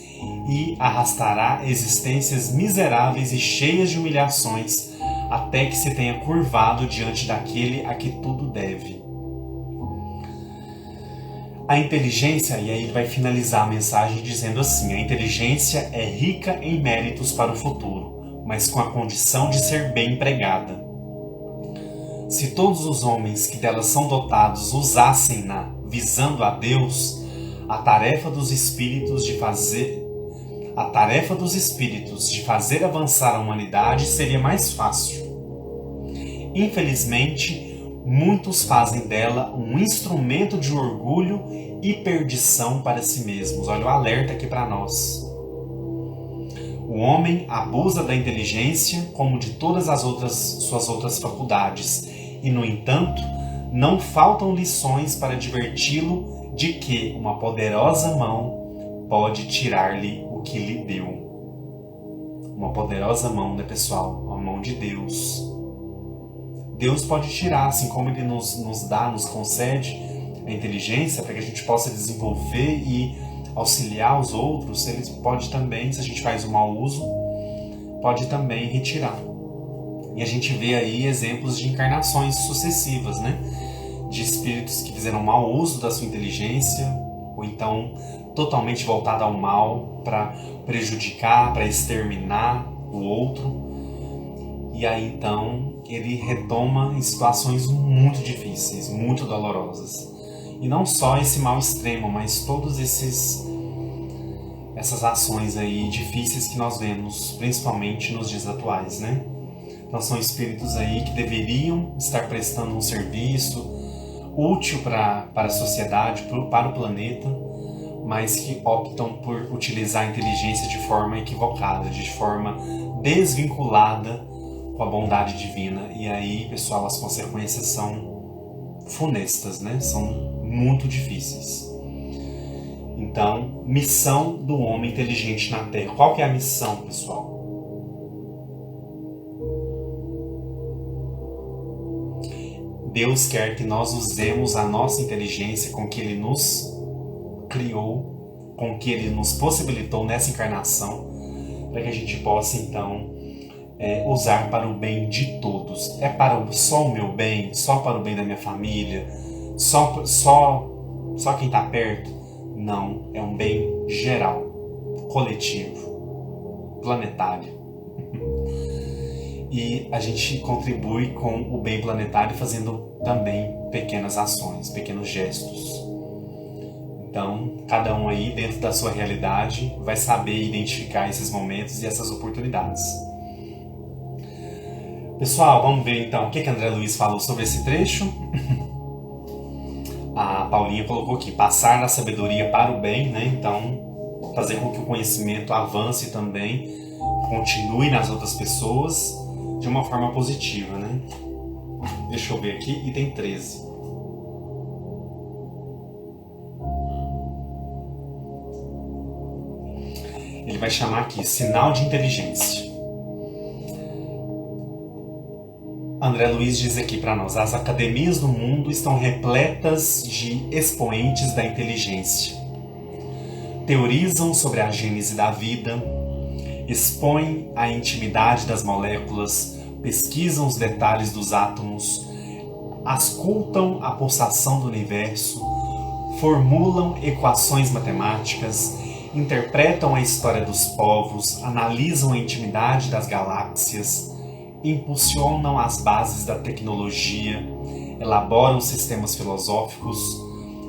e arrastará existências miseráveis e cheias de humilhações até que se tenha curvado diante daquele a que tudo deve. A inteligência, e aí ele vai finalizar a mensagem dizendo assim: a inteligência é rica em méritos para o futuro, mas com a condição de ser bem empregada. Se todos os homens que dela são dotados usassem-na visando a Deus, a tarefa dos espíritos de fazer avançar a humanidade seria mais fácil. Infelizmente, muitos fazem dela um instrumento de orgulho e perdição para si mesmos. Olha o alerta aqui para nós. O homem abusa da inteligência como de todas as suas outras faculdades, e, no entanto, não faltam lições para adverti-lo de que uma poderosa mão pode tirar-lhe o que lhe deu. Uma poderosa mão, né, pessoal? A mão de Deus. Deus pode tirar, assim como Ele nos dá, nos concede a inteligência para que a gente possa desenvolver e auxiliar os outros. Ele pode também, se a gente faz um mau uso, pode também retirar. E a gente vê aí exemplos de encarnações sucessivas, né? De espíritos que fizeram mau uso da sua inteligência, ou então totalmente voltada ao mal, para prejudicar, para exterminar o outro. E aí então ele retoma em situações muito difíceis, muito dolorosas. E não só esse mal extremo, mas todos essas ações aí difíceis que nós vemos, principalmente nos dias atuais, né? Então são espíritos aí que deveriam estar prestando um serviço útil para a sociedade, para o planeta, mas que optam por utilizar a inteligência de forma equivocada, de forma desvinculada com a bondade divina. E aí, pessoal, as consequências são funestas, né? São muito difíceis. Então, missão do homem inteligente na Terra. Qual que é a missão, pessoal? Deus quer que nós usemos a nossa inteligência com que Ele nos criou, com que Ele nos possibilitou nessa encarnação, para que a gente possa, então, usar para o bem de todos. É para só o meu bem, só para o bem da minha família, só quem está perto? Não, é um bem geral, coletivo, planetário. E a gente contribui com o bem planetário fazendo também pequenas ações, pequenos gestos. Então, cada um aí, dentro da sua realidade, vai saber identificar esses momentos e essas oportunidades. Pessoal, vamos ver então o que André Luiz falou sobre esse trecho. A Paulinha colocou aqui: passar a sabedoria para o bem, né? Então, fazer com que o conhecimento avance também, continue nas outras pessoas de uma forma positiva, né? Deixa eu ver aqui, item 13. Ele vai chamar aqui sinal de inteligência. André Luiz diz aqui para nós: as academias do mundo estão repletas de expoentes da inteligência. Teorizam sobre a gênese da vida, expõem a intimidade das moléculas, pesquisam os detalhes dos átomos, auscultam a pulsação do universo, formulam equações matemáticas, interpretam a história dos povos, analisam a intimidade das galáxias, impulsionam as bases da tecnologia, elaboram sistemas filosóficos,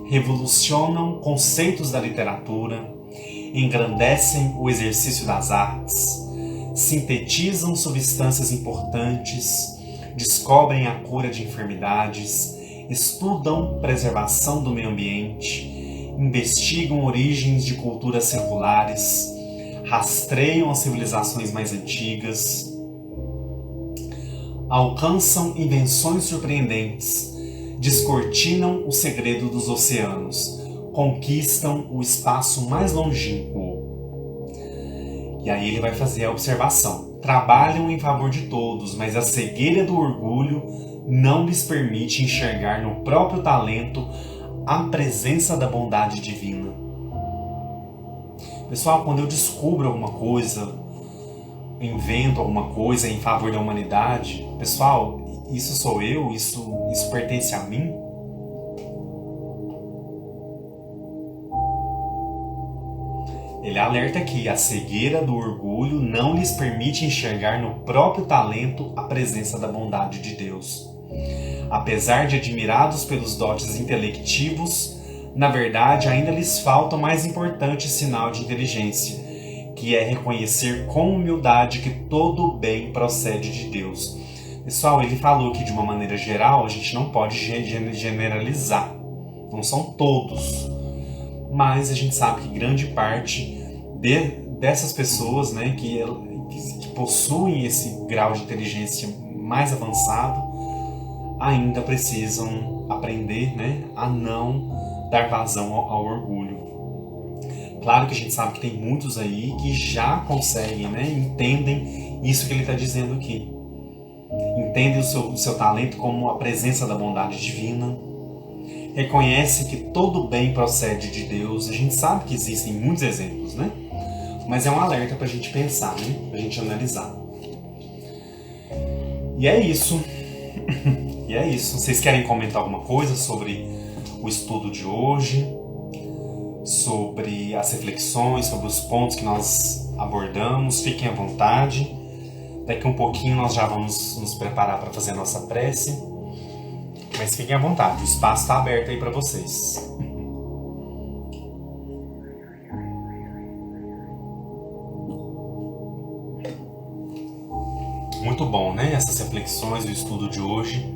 revolucionam conceitos da literatura, engrandecem o exercício das artes, sintetizam substâncias importantes, descobrem a cura de enfermidades, estudam preservação do meio ambiente, investigam origens de culturas seculares, rastreiam as civilizações mais antigas, alcançam invenções surpreendentes, descortinam o segredo dos oceanos, conquistam o espaço mais longínquo. E aí ele vai fazer a observação: trabalham em favor de todos, mas a cegueira do orgulho não lhes permite enxergar no próprio talento a presença da bondade divina. Pessoal, quando eu descubro alguma coisa, invento alguma coisa em favor da humanidade, pessoal, isso sou eu? Isso pertence a mim? Ele alerta que a cegueira do orgulho não lhes permite enxergar no próprio talento a presença da bondade de Deus. Apesar de admirados pelos dotes intelectivos, na verdade ainda lhes falta o mais importante sinal de inteligência, que é reconhecer com humildade que todo o bem procede de Deus. Pessoal, ele falou que de uma maneira geral a gente não pode generalizar, não são todos, mas a gente sabe que grande parte dessas pessoas, né, que possuem esse grau de inteligência mais avançado ainda precisam aprender, né, a não dar vazão ao orgulho. Claro que a gente sabe que tem muitos aí que já conseguem, né, entendem isso que ele está dizendo aqui. Entendem o seu talento como a presença da bondade divina. Reconhece que todo bem procede de Deus. A gente sabe que existem muitos exemplos, né? Mas é um alerta para a gente pensar, né? Para a gente analisar. E é isso. E é isso. Vocês querem comentar alguma coisa sobre o estudo de hoje? Sobre as reflexões, sobre os pontos que nós abordamos? Fiquem à vontade. Daqui um pouquinho nós já vamos nos preparar para fazer a nossa prece. Mas fiquem à vontade, o espaço está aberto aí para vocês. Muito bom, né? Essas reflexões do estudo de hoje.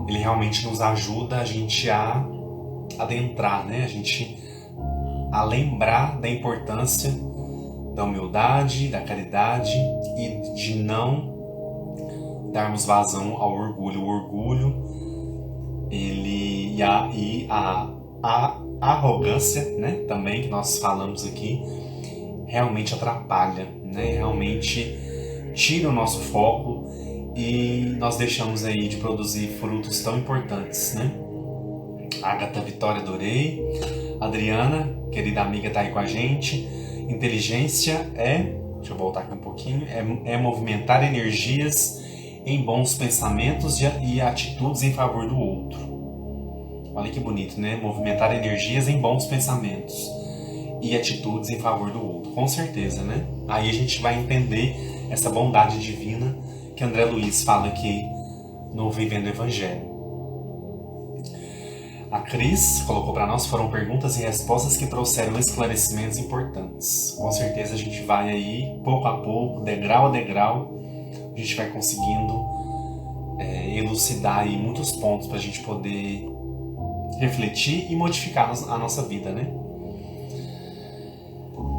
Ele realmente nos ajuda a gente a adentrar, né? A lembrar da importância da humildade, da caridade e de não darmos vazão ao orgulho. O orgulho e a arrogância, né, também, que nós falamos aqui, realmente atrapalha, né, realmente tira o nosso foco e nós deixamos aí de produzir frutos tão importantes, né? Agatha Vitória, adorei. Adriana, querida amiga, tá aí com a gente. Inteligência deixa eu voltar aqui um pouquinho, é movimentar energias em bons pensamentos e atitudes em favor do outro. Olha que bonito, né? Movimentar energias em bons pensamentos e atitudes em favor do outro. Com certeza, né? Aí a gente vai entender essa bondade divina que André Luiz fala aqui no Vivendo o Evangelho. A Cris colocou para nós, foram perguntas e respostas que trouxeram esclarecimentos importantes. Com certeza a gente vai aí, pouco a pouco, degrau a degrau, a gente vai conseguindo elucidar aí muitos pontos para a gente poder refletir e modificar a nossa vida, né?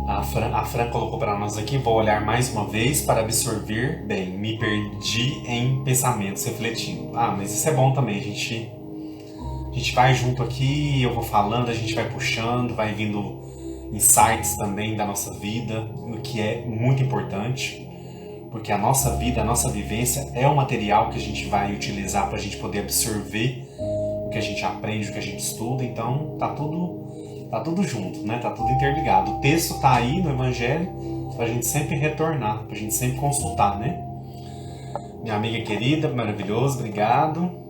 A Fran colocou para nós aqui, vou olhar mais uma vez para absorver bem, me perdi em pensamentos refletindo. Mas isso é bom também, a gente vai junto aqui, eu vou falando, a gente vai puxando, vai vindo insights também da nossa vida, o que é muito importante, porque a nossa vida, a nossa vivência é o material que a gente vai utilizar para a gente poder absorver o que a gente aprende, o que a gente estuda, então tá tudo junto, né? Tá tudo interligado. O texto tá aí no Evangelho para a gente sempre retornar, para a gente sempre consultar, né? Minha amiga querida, maravilhoso, obrigado.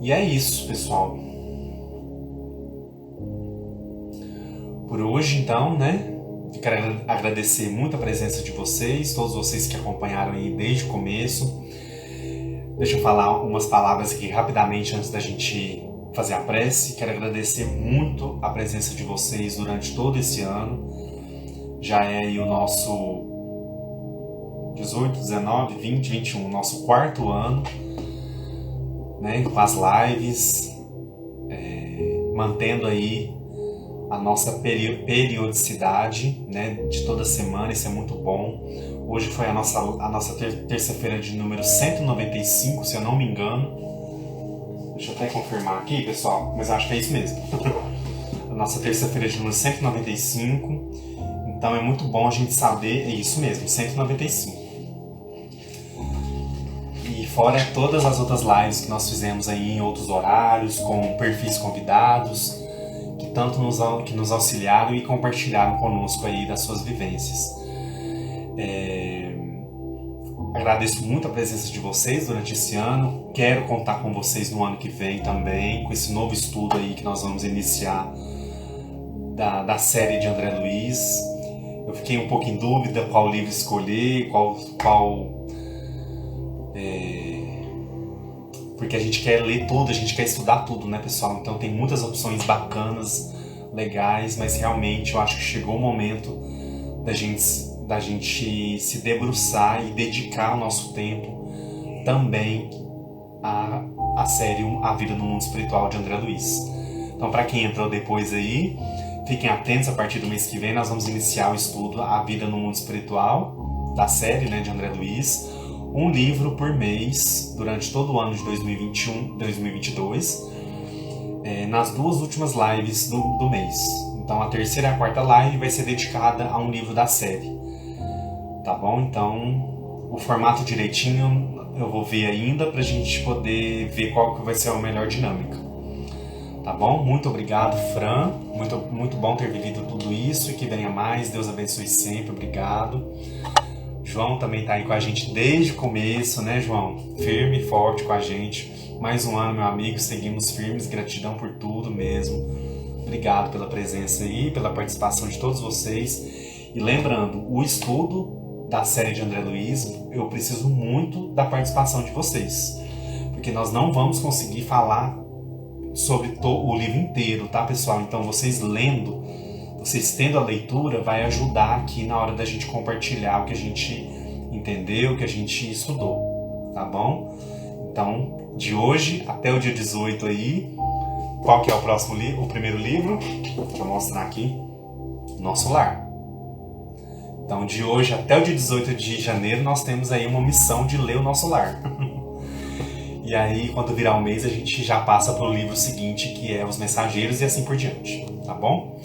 E é isso, pessoal. Por hoje, então, né? Eu quero agradecer muito a presença de vocês, todos vocês que acompanharam aí desde o começo. Deixa eu falar umas palavras aqui rapidamente antes da gente fazer a prece. Quero agradecer muito a presença de vocês durante todo esse ano. Já é aí o nosso 18, 19, 20, 21, nosso quarto ano, né, com as lives, mantendo aí a nossa periodicidade, né, de toda semana, isso é muito bom. Hoje foi a nossa terça-feira de número 195, se eu não me engano. Deixa eu até confirmar aqui, pessoal, mas acho que é isso mesmo. A nossa terça-feira de número 195, então é muito bom a gente saber, é isso mesmo, 195. E fora todas as outras lives que nós fizemos aí em outros horários, com perfis convidados, que tanto nos auxiliaram e compartilharam conosco aí das suas vivências. Agradeço muito a presença de vocês durante esse ano. Quero contar com vocês no ano que vem também, com esse novo estudo aí que nós vamos iniciar da série de André Luiz. Eu fiquei um pouco em dúvida qual livro escolher, porque a gente quer ler tudo, a gente quer estudar tudo, né, pessoal? Então tem muitas opções bacanas, legais, mas realmente eu acho que chegou o momento da gente se debruçar e dedicar o nosso tempo também à série A Vida no Mundo Espiritual de André Luiz. Então, para quem entrou depois aí, fiquem atentos, a partir do mês que vem nós vamos iniciar o estudo A Vida no Mundo Espiritual, da série, né, de André Luiz. Um livro por mês, durante todo o ano de 2022, nas 2 últimas lives do mês. Então, a terceira e a quarta live vai ser dedicada a um livro da série. Tá bom? Então, o formato direitinho eu vou ver ainda pra gente poder ver qual que vai ser a melhor dinâmica. Tá bom? Muito obrigado, Fran. Muito, muito bom ter vivido tudo isso e que venha mais. Deus abençoe sempre. Obrigado. João também tá aí com a gente desde o começo, né, João? Firme e forte com a gente. Mais um ano, meu amigo. Seguimos firmes. Gratidão por tudo mesmo. Obrigado pela presença aí, pela participação de todos vocês. E lembrando, o estudo da série de André Luiz, eu preciso muito da participação de vocês. Porque nós não vamos conseguir falar sobre o livro inteiro, tá, pessoal? Então, vocês tendo a leitura, vai ajudar aqui na hora da gente compartilhar o que a gente entendeu, o que a gente estudou, tá bom? Então, de hoje até o dia 18 aí, qual que é o próximo livro? O primeiro livro? Deixa eu mostrar aqui. Nosso Lar. Então, de hoje até o dia 18 de janeiro, nós temos aí uma missão de ler o Nosso Lar. E aí, quando virar o mês, a gente já passa para o livro seguinte, que é Os Mensageiros, e assim por diante, tá bom?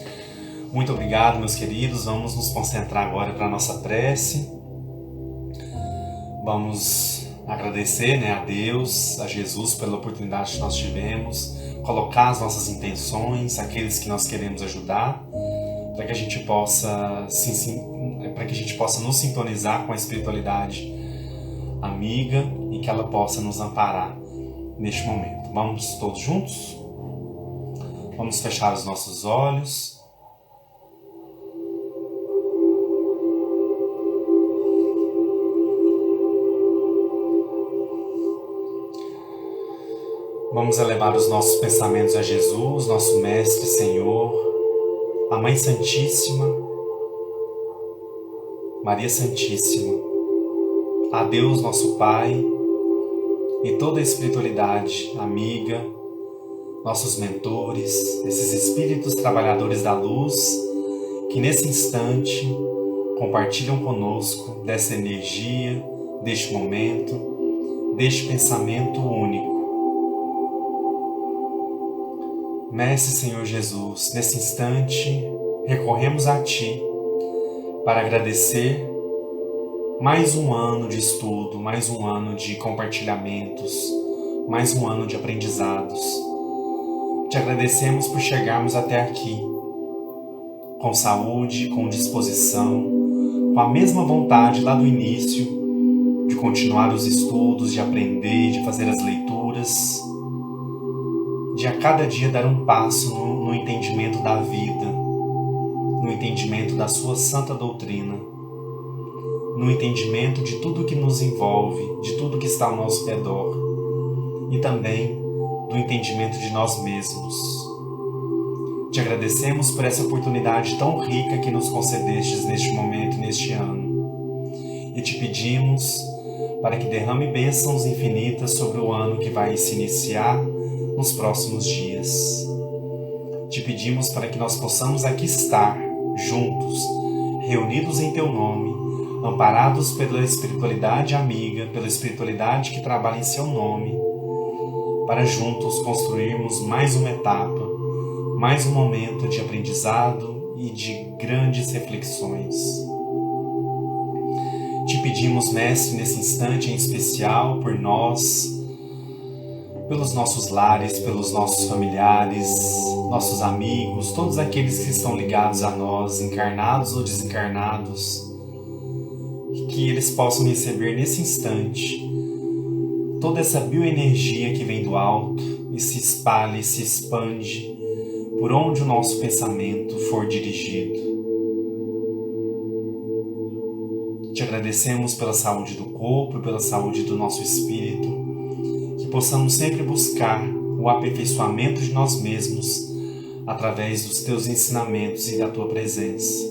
Muito obrigado, meus queridos. Vamos nos concentrar agora para a nossa prece. Vamos agradecer, né, a Deus, a Jesus, pela oportunidade que nós tivemos, colocar as nossas intenções, aqueles que nós queremos ajudar, para que a gente possa nos sintonizar com a espiritualidade amiga e que ela possa nos amparar neste momento. Vamos todos juntos? Vamos fechar os nossos olhos. Vamos elevar os nossos pensamentos a Jesus, nosso Mestre, Senhor, a Mãe Santíssima, Maria Santíssima, a Deus, nosso Pai, e toda a espiritualidade amiga, nossos mentores, esses espíritos trabalhadores da luz, que nesse instante compartilham conosco dessa energia, deste momento, deste pensamento único. Mestre Senhor Jesus, nesse instante recorremos a Ti para agradecer mais um ano de estudo, mais um ano de compartilhamentos, mais um ano de aprendizados. Te agradecemos por chegarmos até aqui, com saúde, com disposição, com a mesma vontade lá do início de continuar os estudos, de aprender, de fazer as leituras, de a cada dia dar um passo no entendimento da vida, no entendimento da sua santa doutrina, no entendimento de tudo que nos envolve, de tudo que está ao nosso redor, e também do entendimento de nós mesmos. Te agradecemos por essa oportunidade tão rica que nos concedestes neste momento, neste ano, e te pedimos para que derrame bênçãos infinitas sobre o ano que vai se iniciar nos próximos dias. Te pedimos para que nós possamos aqui estar, juntos, reunidos em Teu nome, amparados pela espiritualidade amiga, pela espiritualidade que trabalha em Seu nome, para juntos construirmos mais uma etapa, mais um momento de aprendizado e de grandes reflexões. Te pedimos, Mestre, nesse instante em especial, por nós, pelos nossos lares, pelos nossos familiares, nossos amigos, todos aqueles que estão ligados a nós, encarnados ou desencarnados, que eles possam receber nesse instante toda essa bioenergia que vem do alto e se espalha e se expande por onde o nosso pensamento for dirigido. Te agradecemos pela saúde do corpo, pela saúde do nosso espírito, que possamos sempre buscar o aperfeiçoamento de nós mesmos através dos teus ensinamentos e da tua presença.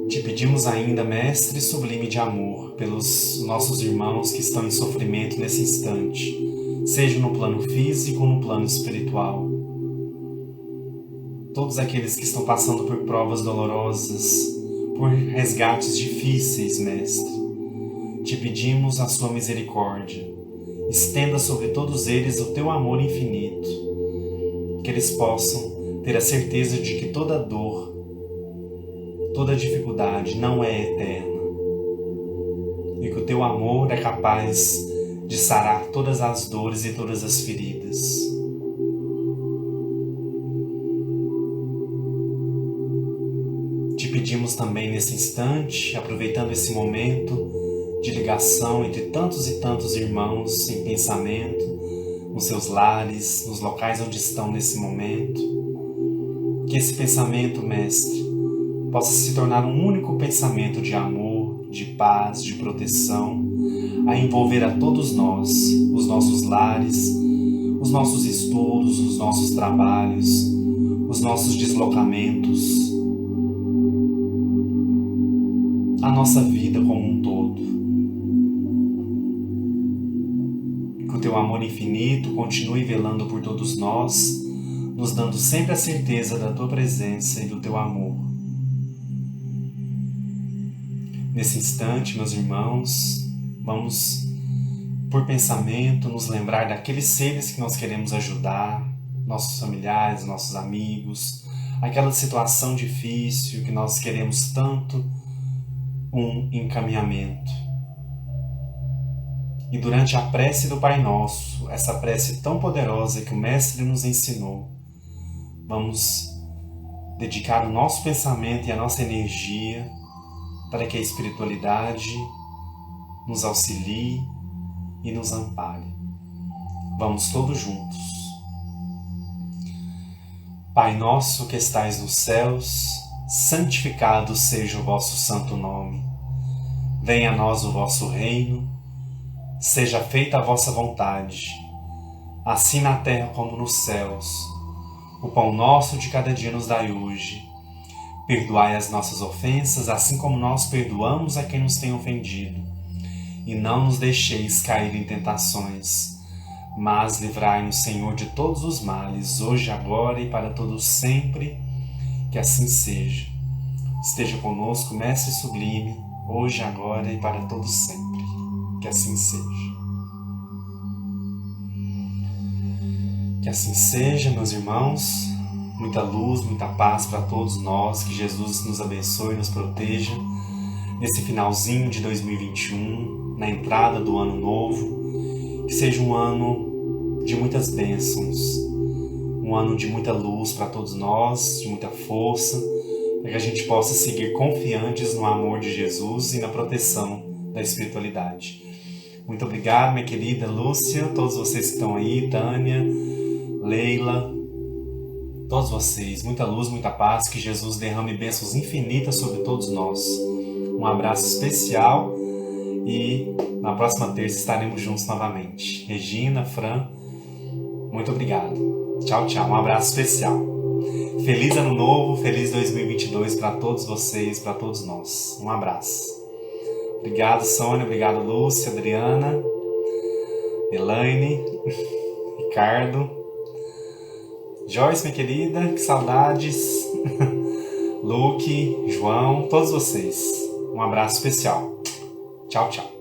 Te pedimos ainda, Mestre sublime de amor, pelos nossos irmãos que estão em sofrimento nesse instante, seja no plano físico ou no plano espiritual. Todos aqueles que estão passando por provas dolorosas, por resgates difíceis, Mestre, te pedimos a sua misericórdia. Estenda sobre todos eles o teu amor infinito, que eles possam ter a certeza de que toda dor, toda dificuldade não é eterna, e que o teu amor é capaz de sarar todas as dores e todas as feridas. Te pedimos também nesse instante, aproveitando esse momento de ligação entre tantos e tantos irmãos em pensamento, nos seus lares, nos locais onde estão nesse momento, que esse pensamento, Mestre, possa se tornar um único pensamento de amor, de paz, de proteção, a envolver a todos nós, os nossos lares, os nossos estudos, os nossos trabalhos, os nossos deslocamentos, a nossa vida como um todo. Que o teu amor infinito continue velando por todos nós, nos dando sempre a certeza da tua presença e do teu amor. Nesse instante, meus irmãos, vamos, por pensamento, nos lembrar daqueles seres que nós queremos ajudar, nossos familiares, nossos amigos, aquela situação difícil que nós queremos tanto um encaminhamento. E durante a prece do Pai Nosso, essa prece tão poderosa que o Mestre nos ensinou, vamos dedicar o nosso pensamento e a nossa energia para que a espiritualidade nos auxilie e nos ampare. Vamos todos juntos. Pai nosso que estais nos céus, santificado seja o vosso santo nome. Venha a nós o vosso reino, seja feita a vossa vontade, assim na terra como nos céus. O pão nosso de cada dia nos dai hoje. Perdoai as nossas ofensas, assim como nós perdoamos a quem nos tem ofendido. E não nos deixeis cair em tentações, mas livrai-nos, Senhor, de todos os males, hoje, agora e para todos sempre. Que assim seja. Esteja conosco, Mestre sublime, hoje, agora e para todos sempre. Que assim seja. Que assim seja, meus irmãos. Muita luz, muita paz para todos nós. Que Jesus nos abençoe e nos proteja nesse finalzinho de 2021, na entrada do ano novo. Que seja um ano de muitas bênçãos, um ano de muita luz para todos nós, de muita força, para que a gente possa seguir confiantes no amor de Jesus e na proteção da espiritualidade. Muito obrigado, minha querida Lúcia, todos vocês que estão aí, Tânia, Leila, todos vocês. Muita luz, muita paz, que Jesus derrame bênçãos infinitas sobre todos nós. Um abraço especial e na próxima terça estaremos juntos novamente. Regina, Fran, muito obrigado. Tchau, tchau. Um abraço especial. Feliz Ano Novo, feliz 2022 para todos vocês, para todos nós. Um abraço. Obrigado, Sônia. Obrigado, Lúcia, Adriana, Elaine, Ricardo, Joyce, minha querida, que saudades. Luke, João, todos vocês. Um abraço especial. Tchau, tchau.